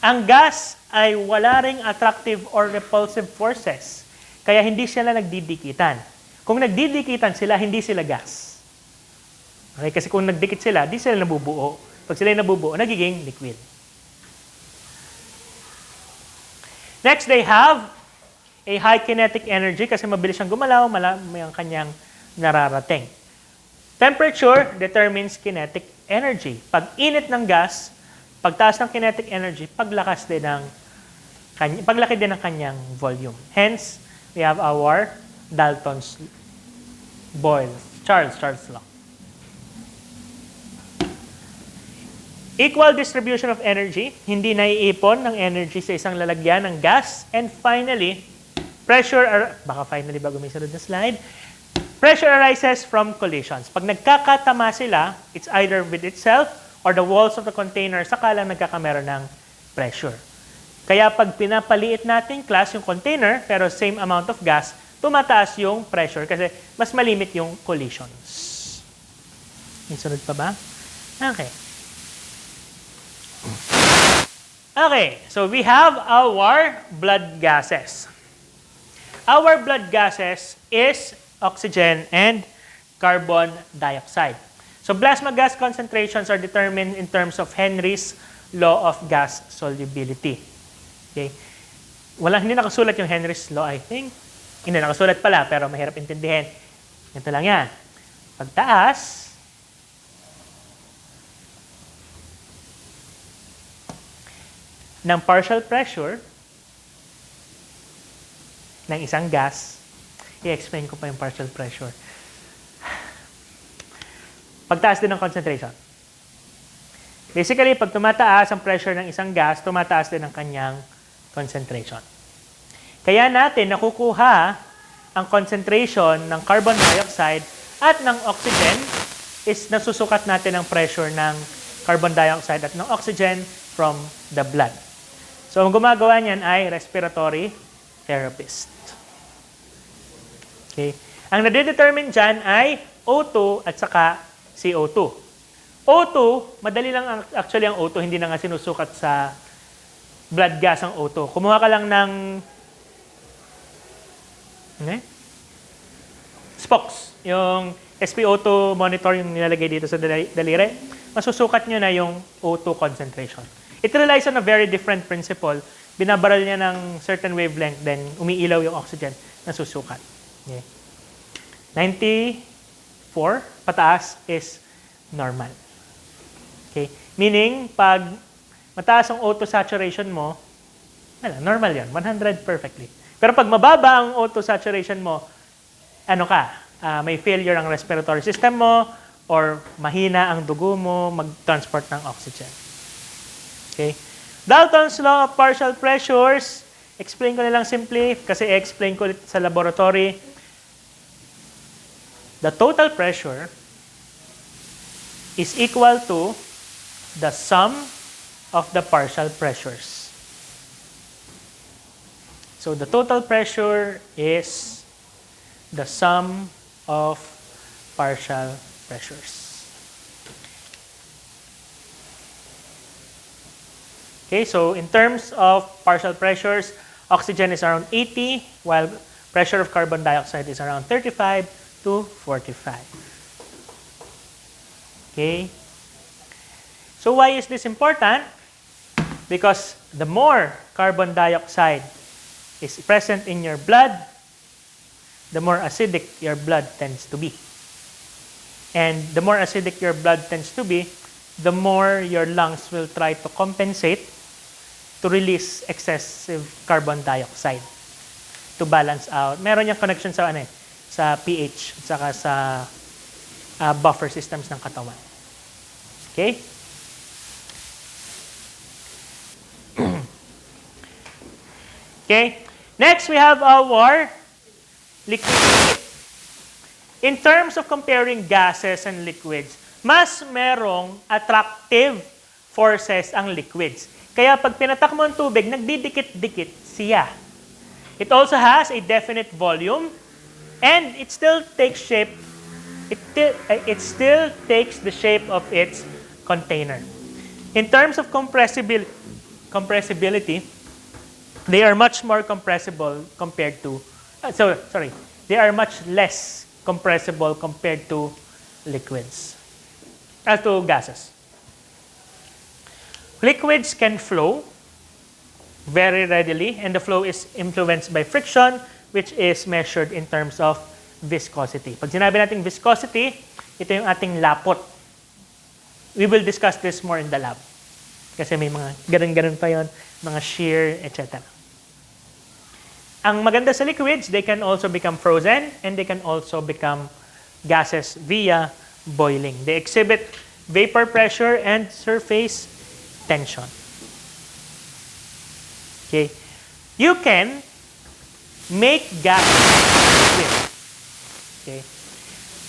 Ang gas ay wala ring attractive or repulsive forces, kaya hindi sila nagdidikitan. Kung nagdidikitan sila, hindi sila gas. Okay? Kasi kung nagdikit sila, di sila nabubuo. Pag sila nabubuo, nagiging liquid. Next, they have a high kinetic energy kasi mabilis siyang gumalaw, may ang kanyang nararating. Temperature determines kinetic energy. Pag init ng gas, pagtaas ng kinetic energy, paglaki din ng kanyang volume. Hence, we have our Dalton's Charles law. Equal distribution of energy, hindi naiipon ng energy sa isang lalagyan ng gas. And finally, bago may sunod na slide, pressure arises from collisions. Pag nagkakatama sila, it's either with itself or the walls of the container, saka lang nagkakameron ng pressure. Kaya pag pinapaliit natin class yung container, pero same amount of gas, tumataas yung pressure kasi mas malimit yung collisions. May sunod pa ba? Okay. Okay, so we have our blood gases. Our blood gases is oxygen and carbon dioxide. So plasma gas concentrations are determined in terms of Henry's law of gas solubility. Okay? Hindi nakasulat yung Henry's law, I think. Hindi nakasulat pala, pero mahirap intindihin. Ito lang yan. Pagtaas ng partial pressure ng isang gas, i-explain ko pa yung partial pressure. Pagtaas din ng concentration. Basically, pag tumataas ang pressure ng isang gas, tumataas din ang kanyang concentration. Kaya natin nakukuha ang concentration ng carbon dioxide at ng oxygen is nasusukat natin ang pressure ng carbon dioxide at ng oxygen from the blood. So, ang gumagawa niyan ay respiratory therapist. Okay. Ang nade-determine dyan ay O2 at saka CO2. O2, madali lang actually ang O2, hindi na nga sinusukat sa blood gas ang O2. Kumuha ka lang ng SPOX, yung SpO2 monitor yung nilalagay dito sa daliri. Masusukat nyo na yung O2 concentration. It relies on a very different principle. Binabaral niya ng certain wavelength, then umiilaw yung oxygen na susukat. Okay. 94 pataas is normal. Okay? Meaning, pag mataas ang O2 saturation mo, normal yan, 100 perfectly. Pero pag mababa ang O2 saturation mo, may failure ang respiratory system mo, or mahina ang dugo mo mag-transport ng oxygen. Okay? Dalton's law of partial pressures, explain ko na lang simply, kasi i-explain ko sa laboratory. The total pressure is equal to the sum of the partial pressures. So the total pressure is the sum of partial pressures. Okay, so in terms of partial pressures, oxygen is around 80, while pressure of carbon dioxide is around 35 to 45. Okay? So why is this important? Because the more carbon dioxide is present in your blood, the more acidic your blood tends to be. And the more acidic your blood tends to be, the more your lungs will try to compensate to release excessive carbon dioxide to balance out. Meron yung connection sa sa pH at saka sa buffer systems ng katawan. Okay? Okay? Next, we have our liquid. In terms of comparing gases and liquids, mas merong attractive forces ang liquids. Kaya pag pinatak mo ang tubig, nagdidikit-dikit siya. It also has a definite volume and it still takes shape. It still takes the shape of its container. In terms of compressibility, they are much more compressible compared to, they are much less compressible compared to liquids, to gases. Liquids can flow very readily, and the flow is influenced by friction, which is measured in terms of viscosity. Pag sinabi natin viscosity, ito yung ating lapot. We will discuss this more in the lab. Kasi may mga ganun-ganun pa yon, mga shear, etc. Ang maganda sa liquids, they can also become frozen and they can also become gases via boiling. They exhibit vapor pressure and surface tension. Okay. You can make gases liquid. Okay.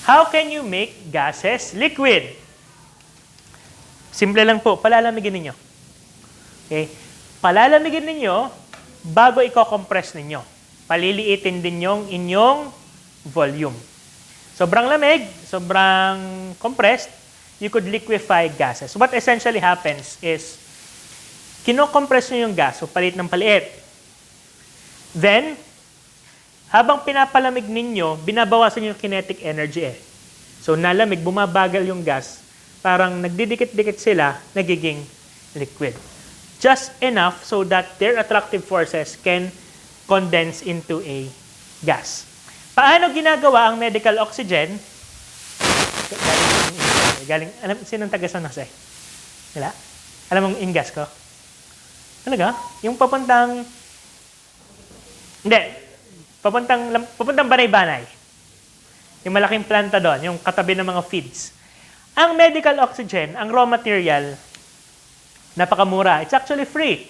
How can you make gases liquid? Simple lang po, palalamigin ninyo. Okay. Palalamigin ninyo bago i-compress ninyo. Paliliitin din yung inyong volume. Sobrang lamig, sobrang compressed, you could liquefy gases. What essentially happens is, kino-compress nyo yung gas, so palit ng paliit. Then, habang pinapalamig ninyo, binabawasan yung kinetic energy eh. So, nalamig, bumabagal yung gas, parang nagdidikit-dikit sila, nagiging liquid. Just enough so that their attractive forces can condense into a gas. Paano ginagawa ang medical oxygen? Alam, sinong taga San Jose? Wala? Alam mong ingas ko? Talaga? Yung papuntang Banay-Banay. Yung malaking planta doon, yung katabi ng mga feeds. Ang medical oxygen, ang raw material, napakamura. It's actually free.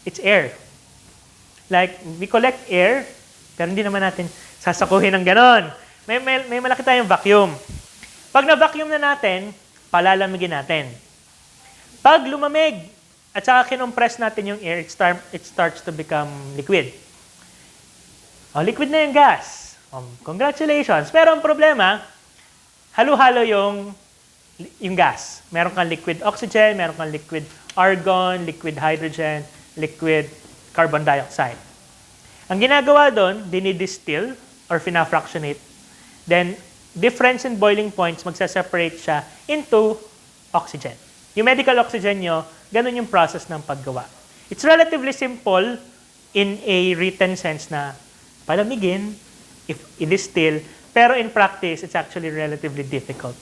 It's air. Like, we collect air, pero hindi naman natin sasakuhin ng ganon. May malaki tayong vacuum. Pag na-vacuum na natin, palalamigin natin. Pag lumamig, at saka kinompress natin yung air, it starts to become liquid. Liquid na yung gas. Congratulations. Pero ang problema, halo-halo yung gas. Meron kang liquid oxygen, meron kang liquid argon, liquid hydrogen, liquid carbon dioxide. Ang ginagawa doon, dinidistill or fina-fractionate. Then, difference in boiling points, magsaseparate siya into oxygen. Yung medical oxygen nyo, ganun yung process ng paggawa. It's relatively simple in a written sense na palamigin, if i-distill, pero in practice, it's actually relatively difficult.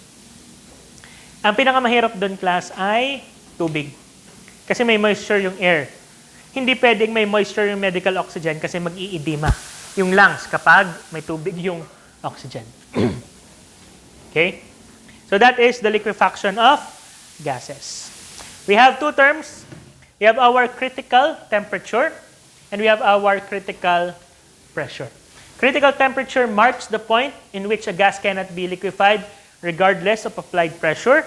Ang pinakamahirap doon, class, ay tubig. Kasi may moisture yung air. Hindi pwedeng may moisture yung medical oxygen kasi mag-iidima yung lungs kapag may tubig yung oxygen. Okay? So that is the liquefaction of gases. We have two terms. We have our critical temperature and we have our critical pressure. Critical temperature marks the point in which a gas cannot be liquefied regardless of applied pressure.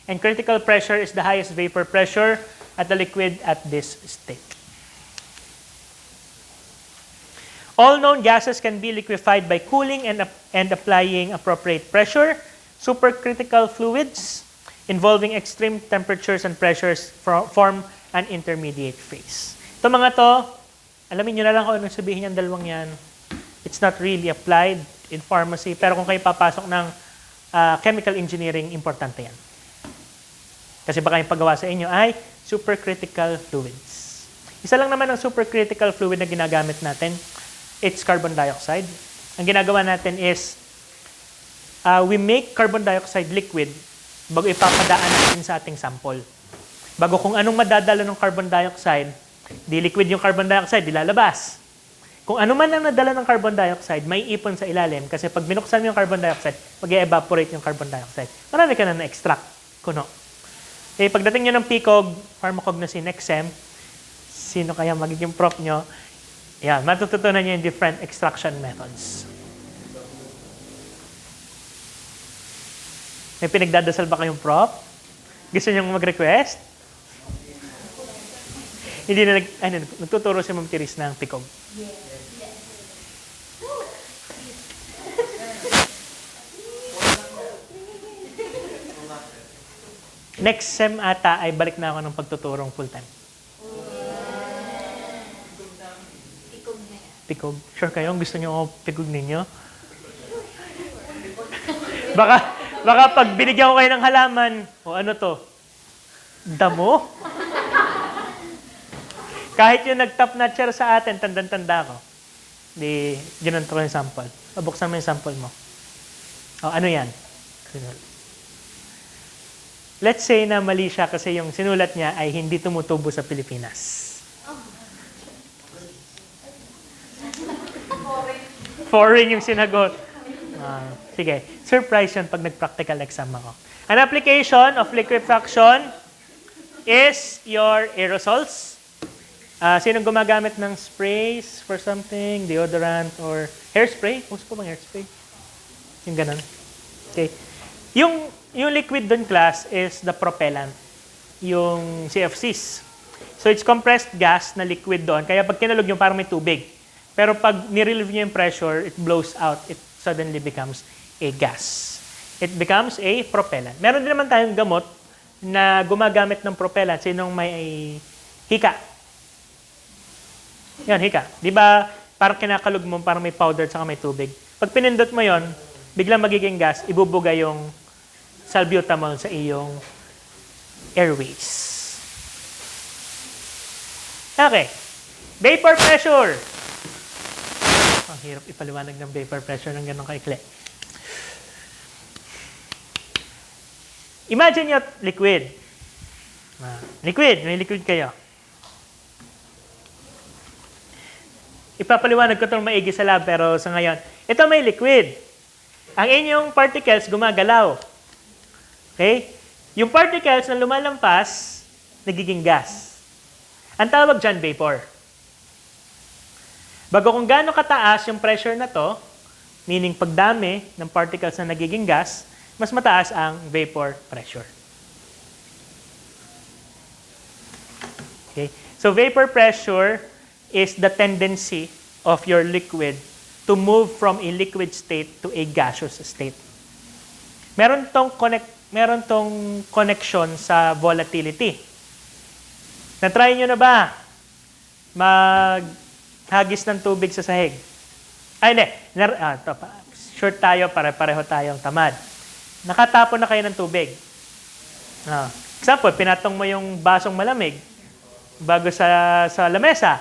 And critical pressure is the highest vapor pressure at the liquid at this state. All known gases can be liquefied by cooling and applying appropriate pressure. Supercritical fluids involving extreme temperatures and pressures form an intermediate phase. Ito mga to, alamin nyo na lang kung anong sabihin yung dalawang yan. It's not really applied in pharmacy, pero kung kayo papasok ng chemical engineering, importante yan. Kasi baka yung paggawa sa inyo ay supercritical fluids. Isa lang naman ang supercritical fluid na ginagamit natin. It's carbon dioxide. Ang ginagawa natin is, we make carbon dioxide liquid bago ipapadaan natin sa ating sample. Bago kung anong madadala ng carbon dioxide, di liquid yung carbon dioxide, dilalabas. Kung ano man ang nadala ng carbon dioxide, may ipon sa ilalim kasi pag binuksan mo yung carbon dioxide, mag-evaporate yung carbon dioxide. Marami ka na na-extract. Kuno. Eh, pagdating nyo ng PCOG, pharmacognosy next sem, sino kaya magiging prof nyo? Yan, matututunan nyo yung different extraction methods. May pinagdadasal ba kayong prof? Gusto nyo mag-request? Hindi na nagtuturo si Ma'am Tiris ng PICOG. Next sem ata ay balik na ako ng pagtuturong full-time. PICOG. Sure kayo? Gusto niyo ako PICOG ninyo? Baka pag binigyan ko kayo ng halaman, o ano to? Damo? Kahit yung nag-top notcher sa atin, tanda ko. Di, ginanto ko yung sample. Buksan mo yung sample mo. O, ano yan? Let's say na mali siya kasi yung sinulat niya ay hindi tumutubo sa Pilipinas. Foreign yung sinagot. Sige, surprise yun pag nag-practical exam ako. An application of liquefaction is your aerosols. Sinong gumagamit ng sprays for something, deodorant, or hairspray? Gusto po bang hairspray? Yung ganun. Okay. Yung liquid dun, class, is the propellant. Yung CFCs. So, it's compressed gas na liquid doon. Kaya pag kinalog yung parang may tubig. Pero pag nirelieve nyo yung pressure, it blows out. It suddenly becomes a gas. It becomes a propellant. Meron din naman tayong gamot na gumagamit ng propellant. Sinong may hika? Yan, hika. Di ba parang kinakalog mo, parang may powder at may tubig. Pag pinindot mo yon, biglang magiging gas, ibubuga yung salbutamol sa iyong airways. Okay. Vapor pressure. Ang hirap ipaliwanag ng vapor pressure ng ganong kaikli. Imagine yung liquid. May liquid kayo. Ipapaliwanag ko itong maigi sa lab, pero sa ngayon, ito may liquid. Ang inyong particles gumagalaw. Okay? Yung particles na lumalampas, nagiging gas. Ang tawag dyan, vapor. Bago kung gaano kataas yung pressure na to, meaning pagdami ng particles na nagiging gas, mas mataas ang vapor pressure. Okay? So vapor pressure is the tendency of your liquid to move from a liquid state to a gaseous state. Meron tong connection sa volatility. Na-try nyo na ba maghagis ng tubig sa sahig? Ay, hindi. Short tayo, pareho tayong tamad. Nakatapon na kayo ng tubig. Example, pinatong mo yung basong malamig bago sa lamesa.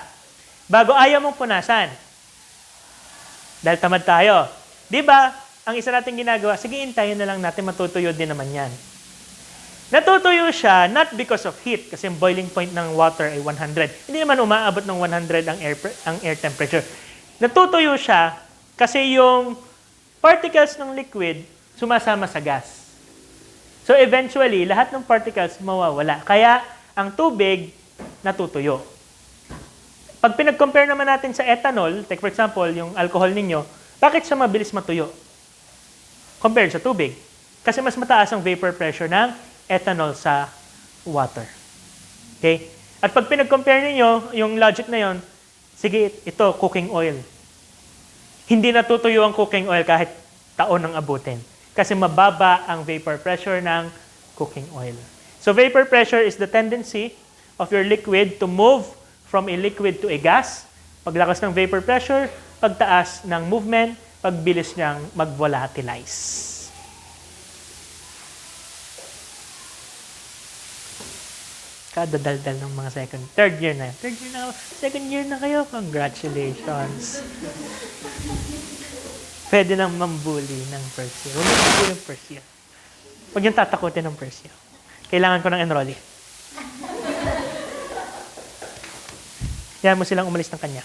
Bago ayaw mong punasan. Dahil tamad tayo. Di ba, ang isa nating ginagawa, sige, intayin na lang natin, matutuyo din naman yan. Natutuyo siya not because of heat, kasi yung boiling point ng water ay 100. Hindi naman umaabot ng 100 ang air temperature. Natutuyo siya kasi yung particles ng liquid sumasama sa gas. So eventually, lahat ng particles mawawala. Kaya ang tubig natutuyo. Pag pinag-compare naman natin sa ethanol, take for example, yung alcohol ninyo, bakit siya mabilis matuyo? Compared sa tubig. Kasi mas mataas ang vapor pressure ng ethanol sa water. Okay? At pag pinag-compare ninyo, yung logic na yon, sige, ito, cooking oil. Hindi natutuyo ang cooking oil kahit taon ng abutin. Kasi mababa ang vapor pressure ng cooking oil. So vapor pressure is the tendency of your liquid to move from a liquid to a gas. Paglakas ng vapor pressure, pagtaas ng movement, pagbilis niyang mag-volatilize. Kadadaldal ng mga third year na. Second year na kayo. Congratulations. Pwede nang mambuli ng first year. Huwag yung mambuli ng first year. Huwag yung tatakutin ng first year. Kailangan ko ng enrollee. Yan mo silang umalis ng kanya.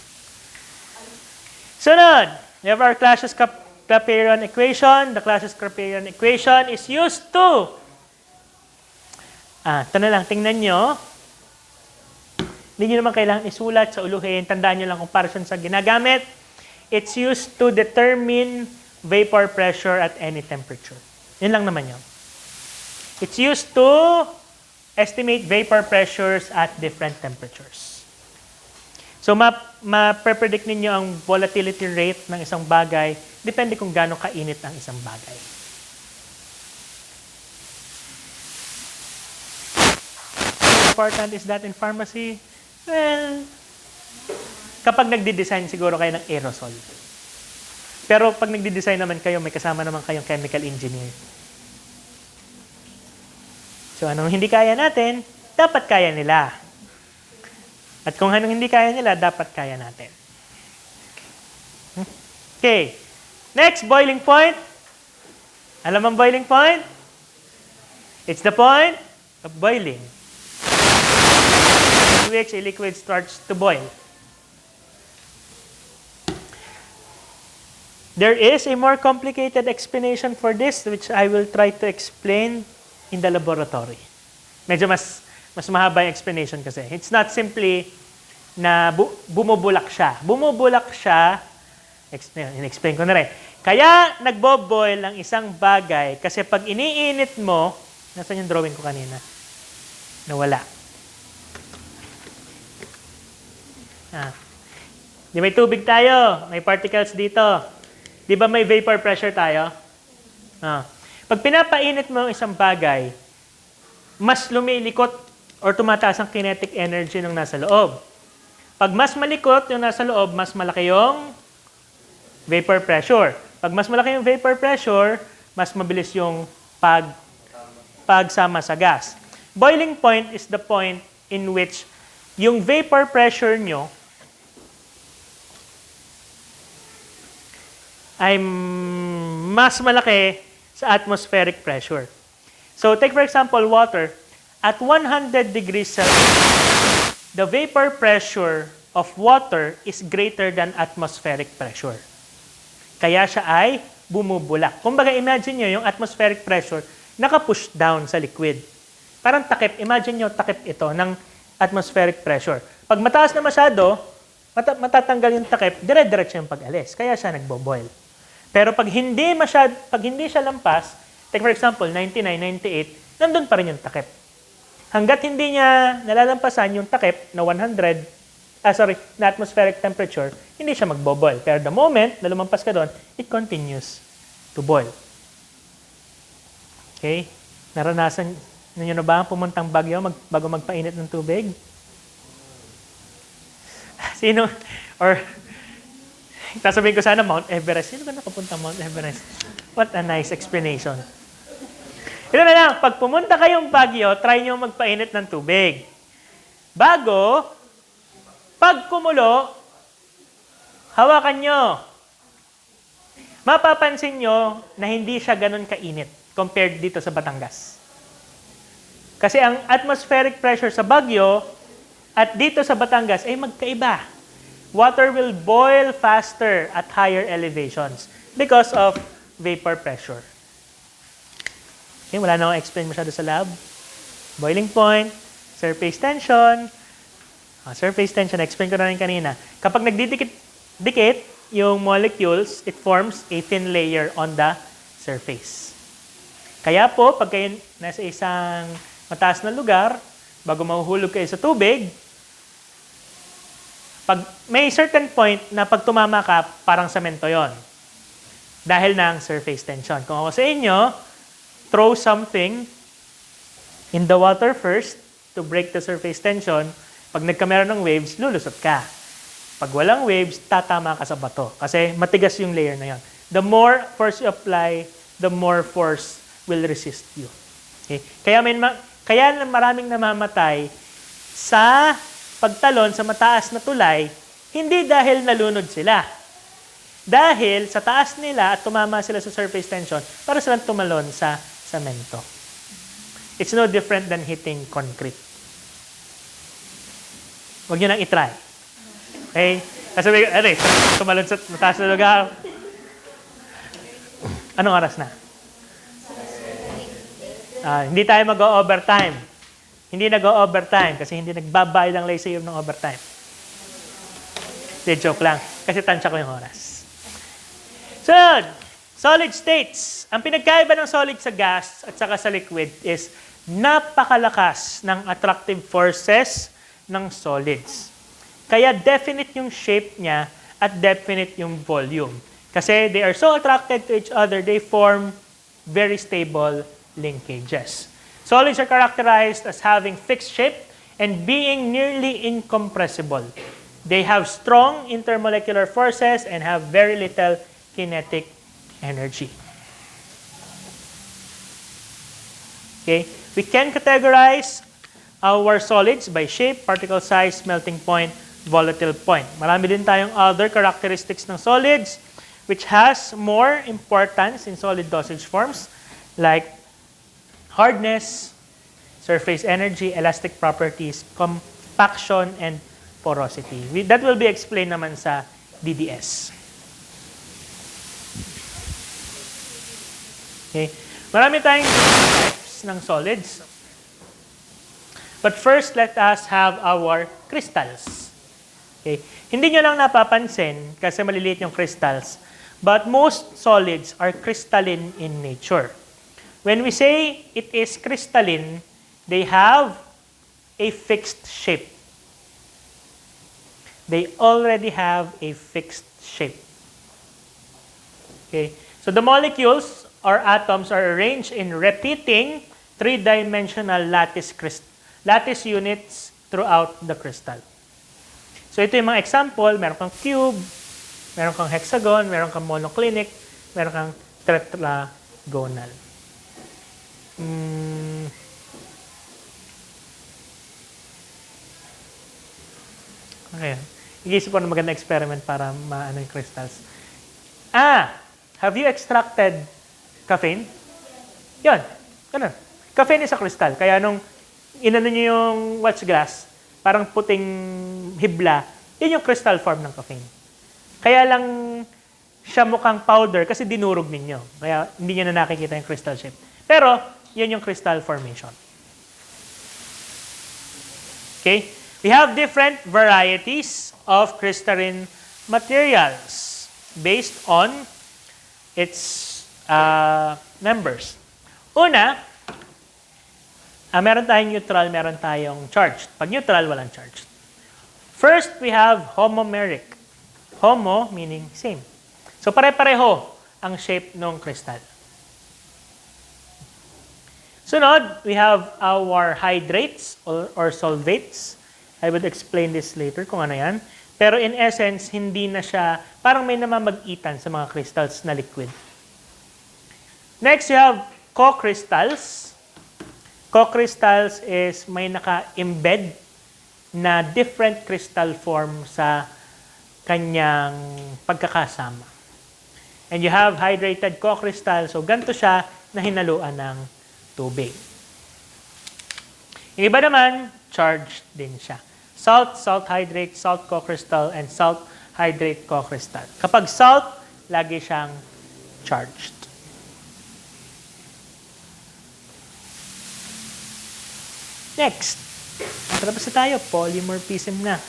Sunod, we have our Clausius-Clapeyron equation. The Clausius-Clapeyron equation is used to... ito na lang, tingnan nyo. Hindi nyo naman kailangan isulat sa uluhin. Tandaan nyo lang kung para sa ginagamit. It's used to determine vapor pressure at any temperature. Yun lang naman yun. It's used to estimate vapor pressures at different temperatures. So, ma-predict ninyo ang volatility rate ng isang bagay, depende kung gaano kainit ang isang bagay. How important is that in pharmacy? Well, kapag nagdi-design siguro kayo ng aerosol. Pero pag nagdi-design naman kayo, may kasama naman kayong chemical engineer. So, anong hindi kaya natin, dapat kaya nila. At kung anong hindi kaya nila, dapat kaya natin. Okay. Next, boiling point. Alam ang boiling point? It's the point of boiling, in which a liquid starts to boil. There is a more complicated explanation for this, which I will try to explain in the laboratory. Medyo mas mahaba yung explanation kasi. It's not simply na bumubulak siya. Bumubulak siya, in-explain ko na rin. Kaya nagbo-boil ang isang bagay kasi pag iniinit mo, nasan yung drawing ko kanina? Nawala. Di may tubig tayo, may particles dito. Di ba may vapor pressure tayo? Pag pinapainit mo ang isang bagay, mas lumilikot or tumataas ang kinetic energy ng nasa loob. Pag mas malikot yung nasa loob, mas malaki yung vapor pressure. Pag mas malaki yung vapor pressure, mas mabilis yung pagsama sa gas. Boiling point is the point in which yung vapor pressure nyo ay mas malaki sa atmospheric pressure. So, take for example, water. At 100 degrees Celsius, the vapor pressure of water is greater than atmospheric pressure. Kaya siya ay bumubulak. Kumbaga, imagine nyo yung atmospheric pressure naka-push down sa liquid. Parang takip. Imagine nyo, takip ito ng atmospheric pressure. Pag mataas na masyado, matatanggal yung takip, dire-diretso yung pag-alis. Kaya siya nagbo-boil. Pero pag hindi siya lampas, take for example, 99, 98, nandun pa rin yung takip. Hanggat hindi niya nalalampasan yung takip na 100, na atmospheric temperature, hindi siya magbo-boil. Pero the moment na lumampas ka doon, it continues to boil. Okay? Naranasan ninyo na ba pumuntang Baguio bago magpainit ng tubig? Sino? Or sasabihin ko sana Mount Everest. Sino ka nakapunta Mount Everest? What a nice explanation. Ito na lang, pag pumunta kayong Baguio, try nyo magpainit ng tubig. Bago, pag kumulo, hawakan nyo. Mapapansin nyo na hindi siya ganun kainit compared dito sa Batangas. Kasi ang atmospheric pressure sa Baguio at dito sa Batangas ay magkaiba. Water will boil faster at higher elevations because of vapor pressure. Okay, wala na akong explain masyado sa lab. Boiling point, surface tension. Surface tension, explain ko na rin kanina. Kapag nagdidikit yung molecules, it forms a thin layer on the surface. Kaya po, pag kayo nasa isang mataas na lugar, bago mahuhulog kayo sa tubig, pag may certain point na pag tumama ka, parang semento yon. Dahil ng surface tension. Kung ako sa inyo, throw something in the water first to break the surface tension. Pag nagkameron ng waves, lulusot ka. Pag walang waves, tatama ka sa bato. Kasi matigas yung layer na yon. The more force you apply, the more force will resist you. Okay? Kaya maraming namamatay sa pagtalon sa mataas na tulay, hindi dahil nalunod sila. Dahil sa taas nila at tumama sila sa surface tension, para silang tumalon sa semento. It's no different than hitting concrete. Huwag nyo nang itry. Okay? Kasi tumalon sa mataas na lugar. Anong oras na? Hindi tayo mag-o-overtime. Hindi nag-o-overtime kasi hindi nagbabayad ang Lyceum ng overtime. Joke lang. Kasi tansya ko yung oras. So, solid states. Ang pinagkaiba ng solid sa gas at saka sa liquid is napakalakas ng attractive forces ng solids. Kaya definite yung shape niya at definite yung volume. Kasi they are so attracted to each other, they form very stable linkages. Solids are characterized as having fixed shape and being nearly incompressible. They have strong intermolecular forces and have very little kinetic energy. Okay? We can categorize our solids by shape, particle size, melting point, volatile point. Marami din tayong other characteristics ng solids which has more importance in solid dosage forms like hardness, surface energy, elastic properties, compaction, and porosity. That will be explained naman sa DDS. Okay. Marami tayong types ng solids. But first, let us have our crystals. Okay. Hindi nyo lang napapansin kasi maliliit yung crystals. But most solids are crystalline in nature. When we say it is crystalline, they have a fixed shape. They already have a fixed shape. Okay. So the molecules or atoms are arranged in repeating three-dimensional lattice units throughout the crystal. So ito yung mga example, meron kang cube, meron kang hexagon, meron kang monoclinic, meron kang tetragonal. Okay. Iisip ko na magandang experiment para maano yung crystals. Have you extracted caffeine? Yun. Ganun. Caffeine is a crystal. Kaya nung inano nyo yung watch glass, parang puting hibla, yun yung crystal form ng caffeine. Kaya lang siya mukhang powder kasi dinurog ninyo. Kaya hindi nyo na nakikita yung crystal shape. Pero, yun yung crystal formation. Okay? We have different varieties of crystalline materials based on its members. Una, meron tayong neutral, meron tayong charged. Pag neutral, walang charged. First, we have homomeric. Homo meaning same. So pare-pareho ang shape ng crystal. Sunod, we have our hydrates or solvates. I would explain this later kung ano yan. Pero in essence, hindi na siya, parang may namamag-itan sa mga crystals na liquid. Next, you have co-crystals. Co-crystals is may naka-embed na different crystal form sa kanyang pagkakasama. And you have hydrated co-crystal. So, ganito siya na hinaluan ng tubig. Yung iba naman, charged din siya. Salt, salt hydrate, salt co-crystal, and salt hydrate co-crystal. Kapag salt, lagi siyang charged. Next, tapos na tayo, polymorphism na.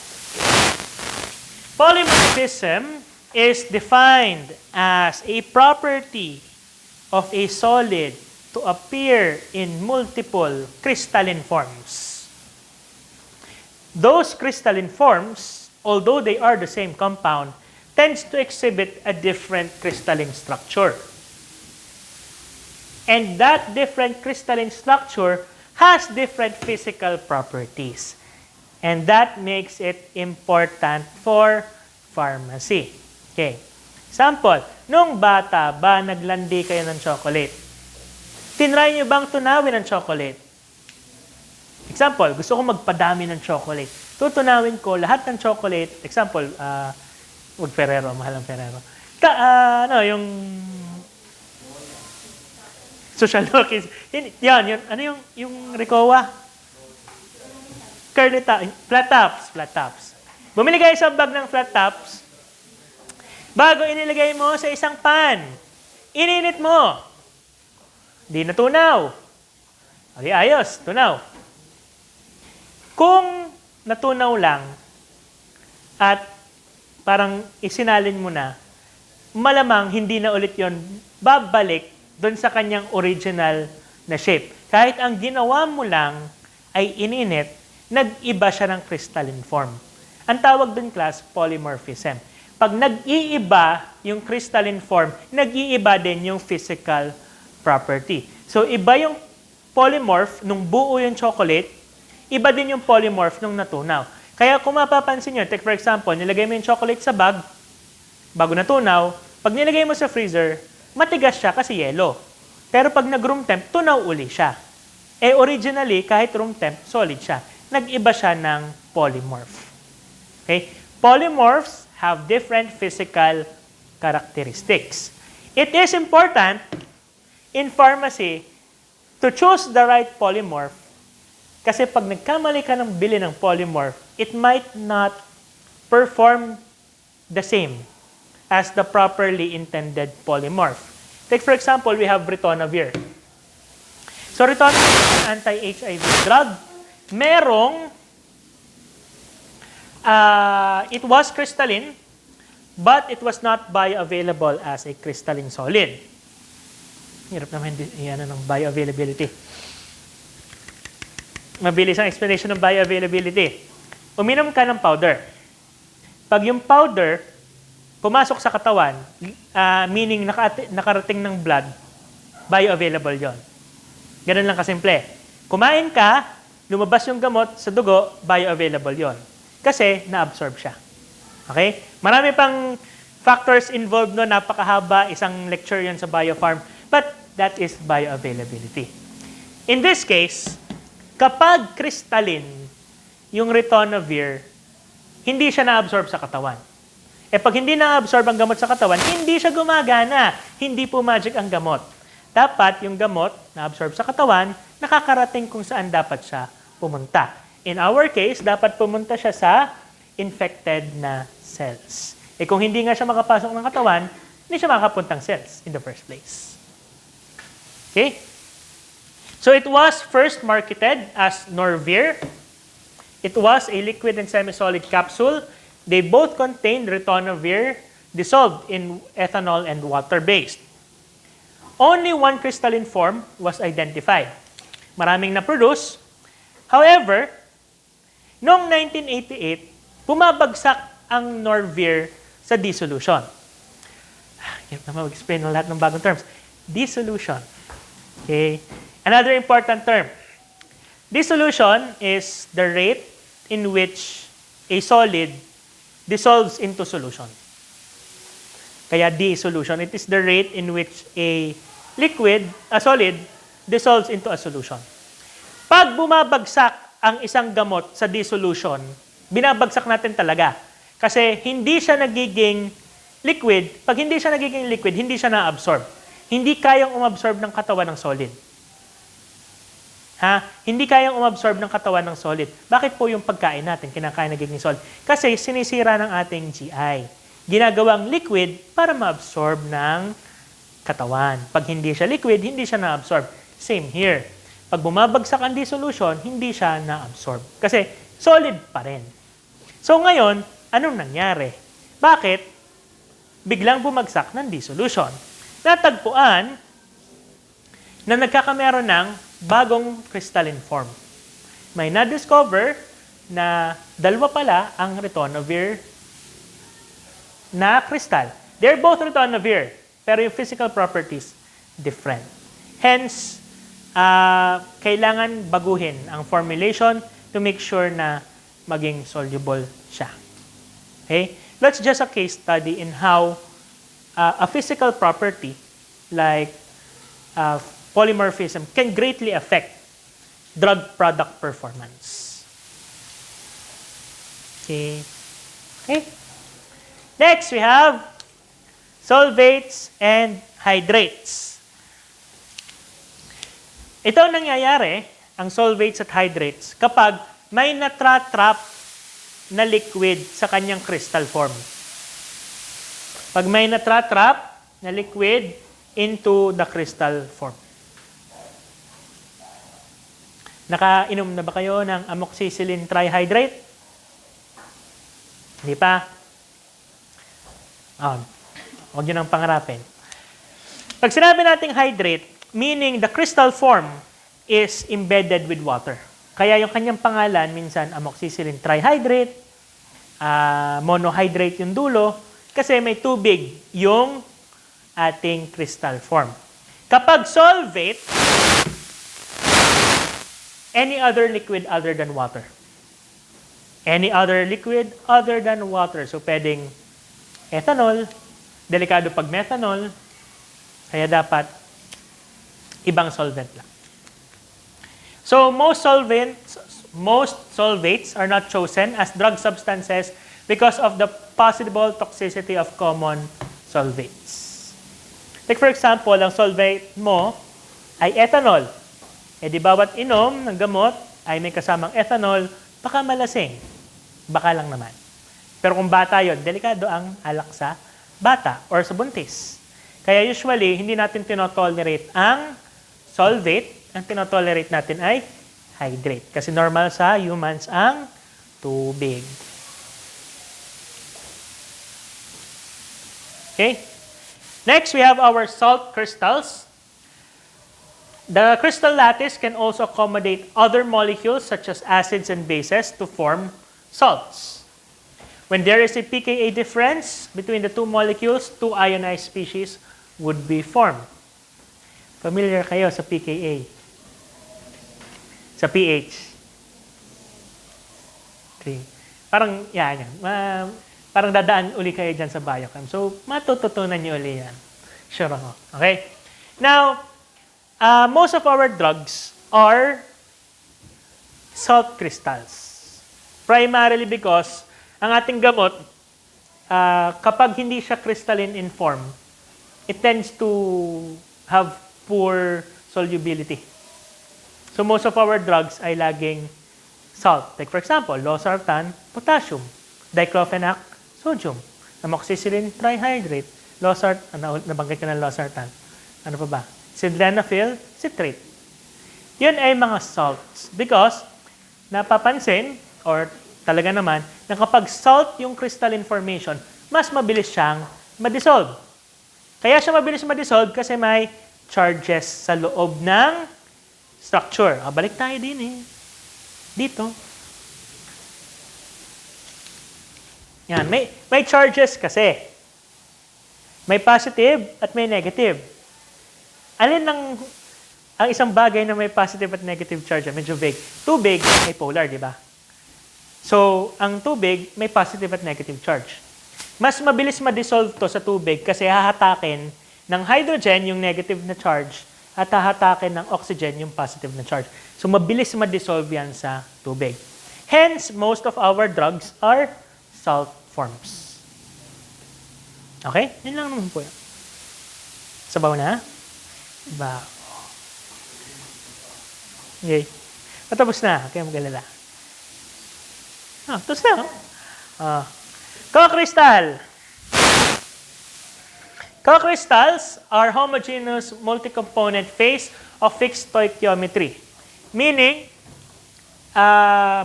Polymorphism is defined as a property of a solid to appear in multiple crystalline forms. Those crystalline forms, although they are the same compound, tends to exhibit a different crystalline structure. And that different crystalline structure has different physical properties. And that makes it important for pharmacy. Okay. Example, nung bata ba naglandi kayo ng chocolate? Tinry nyo bang tunawin ang chocolate? Example, gusto ko magpadami ng chocolate. Tutunawin ko lahat ng chocolate. Example, wag Ferrero, mahal ang Ferrero. Yung social cookies. Yan, ano yung Ricoa? Flat tops. Bumili kayo sa bag ng flat tops. Bago inilagay mo sa isang pan, ininit mo. Di natunaw. Okay, ayos, tunaw. Kung natunaw lang at parang isinalin mo na, malamang hindi na ulit yon babalik doon sa kanyang original na shape. Kahit ang ginawa mo lang ay ininit, nag-iba siya ng crystalline form. Ang tawag dun class, polymorphism. Pag nag-iiba yung crystalline form, nag-iiba din yung physical property. So, iba yung polymorph nung buo yung chocolate, iba din yung polymorph nung natunaw. Kaya kung mapapansin nyo, take for example, nilagay mo yung chocolate sa bag, bago natunaw, pag nilagay mo sa freezer, matigas siya kasi yelo. Pero pag nag-room temp, tunaw uli siya. Originally, kahit room temp, solid siya. Nag-iba siya ng polymorph. Okay? Polymorphs have different physical characteristics. It is important in pharmacy to choose the right polymorph kasi pag nagkamali ka ng bili ng polymorph, it might not perform the same as the properly intended polymorph. Take for example, we have ritonavir. So ritonavir is an anti-HIV drug. Merong, it was crystalline, but it was not bioavailable as a crystalline solid. Hirap naman yan ng bioavailability. Mabilis ang explanation ng bioavailability. Uminom ka ng powder. Pag yung powder pumasok sa katawan, meaning nakarating ng blood, bioavailable yon. Ganun lang kasimple. Kumain ka, lumabas yung gamot sa dugo, bioavailable yon. Kasi na-absorb siya. Okay? Marami pang factors involved no, napakahaba, isang lecture yon sa BioPharm. But that is bioavailability. In this case, kapag crystalline yung ritonavir, hindi siya na-absorb sa katawan. Pag hindi na-absorb ang gamot sa katawan, hindi siya gumagana. Hindi po magic ang gamot. Dapat yung gamot na-absorb sa katawan, nakakarating kung saan dapat siya pumunta. In our case, dapat pumunta siya sa infected na cells. Kung hindi nga siya makapasok ng katawan, hindi siya makakapuntang cells in the first place. Okay? So it was first marketed as Norvir. It was a liquid and semi-solid capsule. They both contained ritonavir dissolved in ethanol and water-based. Only one crystalline form was identified. Maraming na-produce. However, noong 1988, bumabagsak ang Norvir sa dissolution. Hirap naman mag-explain ng lahat ng bagong terms. Dissolution. Okay. Another important term. Dissolution is the rate in which a solid dissolves into solution. Kaya dissolution, it is the rate in which a solid dissolves into a solution. Pag bumabagsak ang isang gamot sa dissolution, binabagsak natin talaga. Kasi hindi siya nagiging liquid. Pag hindi siya nagiging liquid, hindi siya na-absorb. Hindi kayang umabsorb ng katawan ng solid. Hindi kayang umabsorb ng katawan ng solid. Bakit po yung pagkain natin, kinakain nagiging solid? Kasi sinisira ng ating GI. Ginagawang liquid para ma-absorb ng katawan. Pag hindi siya liquid, hindi siya na-absorb. Same here. Pag bumabagsak ang dissolution, hindi siya na-absorb. Kasi solid pa rin. So ngayon, anong nangyari? Bakit biglang bumagsak ng dissolution? Natagpuan na nagkakameron ng bagong crystalline form. May na-discover na dalawa pala ang ritonavir na crystal. They're both ritonavir, pero yung physical properties different. Hence, kailangan baguhin ang formulation to make sure na maging soluble siya. Okay? Let's just a case study in how a physical property like polymorphism can greatly affect drug product performance. Okay. Okay. Next, we have solvates and hydrates. Ito ang nangyayari, ang solvates at hydrates, kapag may natratrap na liquid sa kanyang crystal form. Pag may natratrap na liquid into the crystal form. Nakainom na ba kayo ng amoxicillin trihydrate? Hindi pa? Huwag nyo nang pangarapin. Pag sinabi nating hydrate, meaning the crystal form is embedded with water. Kaya yung kanyang pangalan, minsan amoxicillin trihydrate, monohydrate yung dulo kasi may tubig yung ating crystal form. Kapag solvate, any other liquid other than water. Any other liquid other than water. So, pwedeng ethanol, delikado pag methanol, kaya dapat ibang solvent lang. So, most solvates are not chosen as drug substances because of the possible toxicity of common solvates. Like for example, ang solvate mo ay ethanol. Eh di bawat inom ng gamot ay may kasamang ethanol, baka malasing. Baka lang naman. Pero kung bata yon, delikado ang alak sa bata or sa buntis. Kaya usually, hindi natin tinotolerate ang solvate. Ang tinotolerate natin ay hydrate. Kasi normal sa humans ang tubig. Okay? Next, we have our salt crystals. The crystal lattice can also accommodate other molecules such as acids and bases to form salts. When there is a pKa difference between the two molecules, two ionized species would be formed. Familiar kayo sa pKa? Sa pH? 3. Parang, yan. Parang dadaan uli kayo dyan sa biochem. So, matututunan niyo uli yan. Sure ako. Okay? Now, most of our drugs are salt crystals. Primarily because ang ating gamot, kapag hindi siya crystalline in form, it tends to have poor solubility. So most of our drugs ay laging salt. Like for example, losartan, potassium, diclofenac, sodium, amoxicillin trihydrate, nabanggit ko ng losartan. Ano pa ba? Sildenafil citrate. Yun ay mga salts because napapansin or talaga naman na kapag salt yung crystalline formation, mas mabilis siyang ma-dissolve. Kaya siya mabilis ma-dissolve kasi may charges sa loob ng structure. Balik tayo din eh. Dito. Yan, may charges kasi. May positive at may negative. Alin ang isang bagay na may positive at negative charge? Medyo vague. Tubig may polar, di ba? So, ang tubig may positive at negative charge. Mas mabilis ma-dissolve to sa tubig kasi hahatakin ng hydrogen yung negative na charge at hahatakin ng oxygen yung positive na charge. So, mabilis ma-dissolve yan sa tubig. Hence, most of our drugs are salt forms. Okay? Yun lang naman po yan. Sabaw na? Diba? Okay. Patapos na. Kaya mag-alala. Tapos na. Co-crystal. Co-crystals are homogeneous multi-component phase of fixed stoichiometry. Meaning,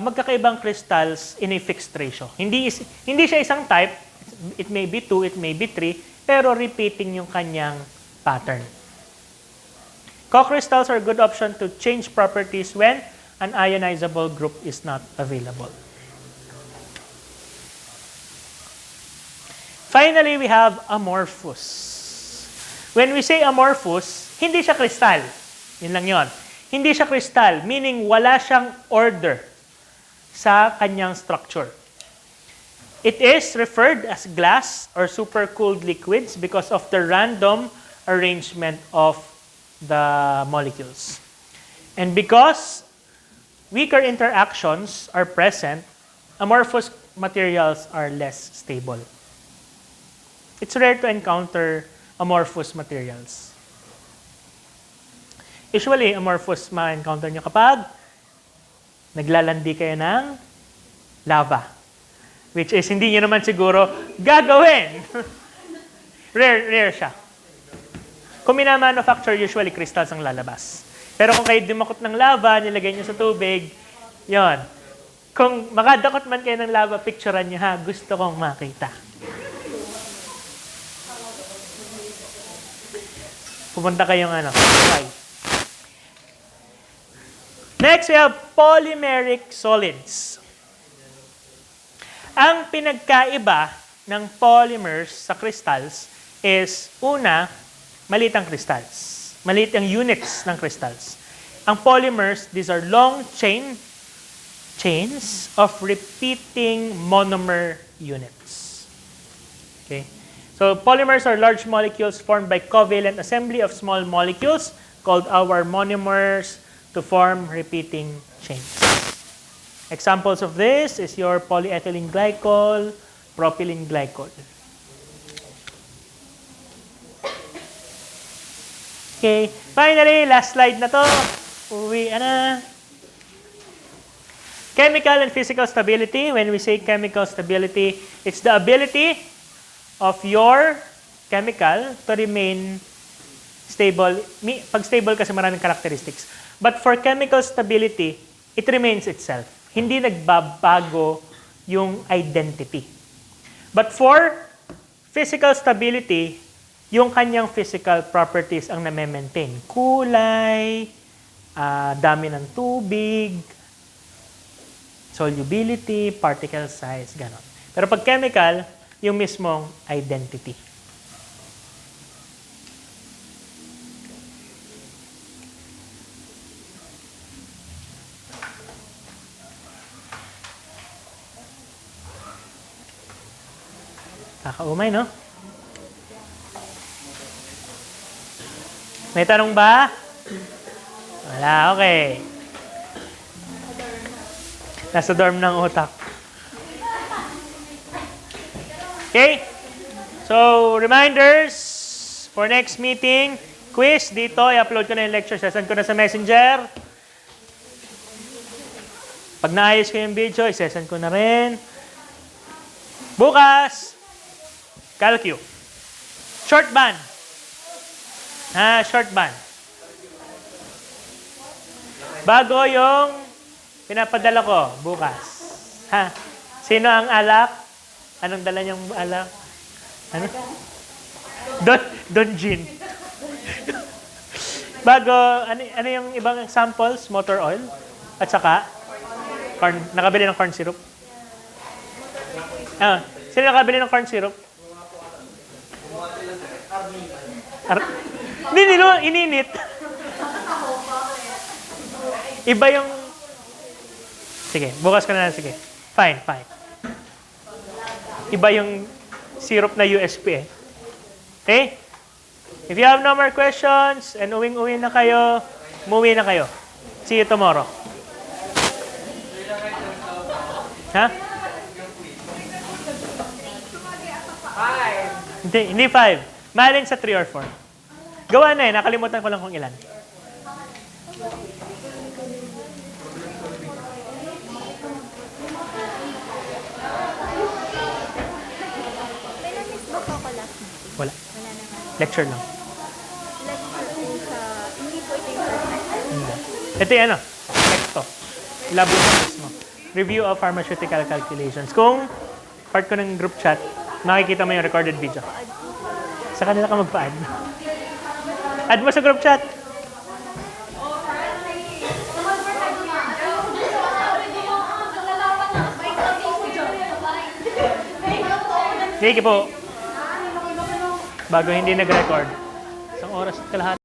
magkakaibang crystals in a fixed ratio. Hindi siya isang type. It may be 2, it may be 3, pero repeating yung kanyang pattern. Co-crystals are a good option to change properties when an ionizable group is not available. Finally, we have amorphous. When we say amorphous, hindi siya kristal. Yun lang yun. Hindi siya kristal, meaning wala siyang order sa kanyang structure. It is referred as glass or supercooled liquids because of the random arrangement of the molecules. And because weaker interactions are present, amorphous materials are less stable. It's rare to encounter amorphous materials. Usually, amorphous ma-encounter nyo kapag naglalandi kayo ng lava. Which is, hindi nyo naman siguro gagawin. Rare siya. Kung mina-manufacture, usually crystals ang lalabas. Pero kung kayo dumakot ng lava, nilagay nyo sa tubig, yon. Kung makadakot man kayo ng lava, picturean nyo ha, gusto kong makita. Pupunta kayong Hawaii. Next, we have polymeric solids. Ang pinagkaiba ng polymers sa crystals is, una, maliit ang crystals. Maliit ang units ng crystals. Ang polymers, these are long chains of repeating monomer units. Okay? So polymers are large molecules formed by covalent assembly of small molecules called our monomers to form repeating chains. Examples of this is your polyethylene glycol, propylene glycol. Okay, finally, last slide na to. Uwi na. Chemical and physical stability. When we say chemical stability, it's the ability of your chemical to remain stable. Pag stable kasi maraming characteristics. But for chemical stability, it remains itself. Hindi nagbabago yung identity. But for physical stability, yung kanyang physical properties ang na-maintain. Kulay, dami ng tubig, solubility, particle size, gano'n. Pero pag chemical, yung mismong identity. Kakaumay, no? May tanong ba? Wala, okay. Nasa dorm ng utak. Okay? So, reminders for next meeting. Quiz dito. I-upload ko na yung lecture. Sesend ko na sa Messenger. Pag naayos ko yung video, i-sesend ko na rin. Bukas, Calcu. Short band. Short band. Bago yung pinapadala ko bukas. Sino ang alak? Anong dala niyang alak? Ano? Don Gin. Bago, ano yung ibang samples? Motor oil? At saka? Corn, nakabili ng corn syrup? Sino nakabili ng corn syrup? Ininit. Iba yung... Sige, bukas ko na lang. Sige. Fine. Iba yung syrup na USP eh. Okay? If you have no more questions and uwi na kayo, umuwi na kayo. See you tomorrow. Hindi 5. Malin sa 3 or 4. Gawa na eh. Nakalimutan ko lang kung ilan. Wala. Lecture lang. Hindi po ito yung first. Ito yung Ito. Labo na mismo. Review of pharmaceutical calculations. Kung part ko ng group chat, makikita mo yung recorded video. Sa kanila ka magpa-add. Add mo sa group chat. Sige po. Bago hindi nag-record. Isang oras at kalahati.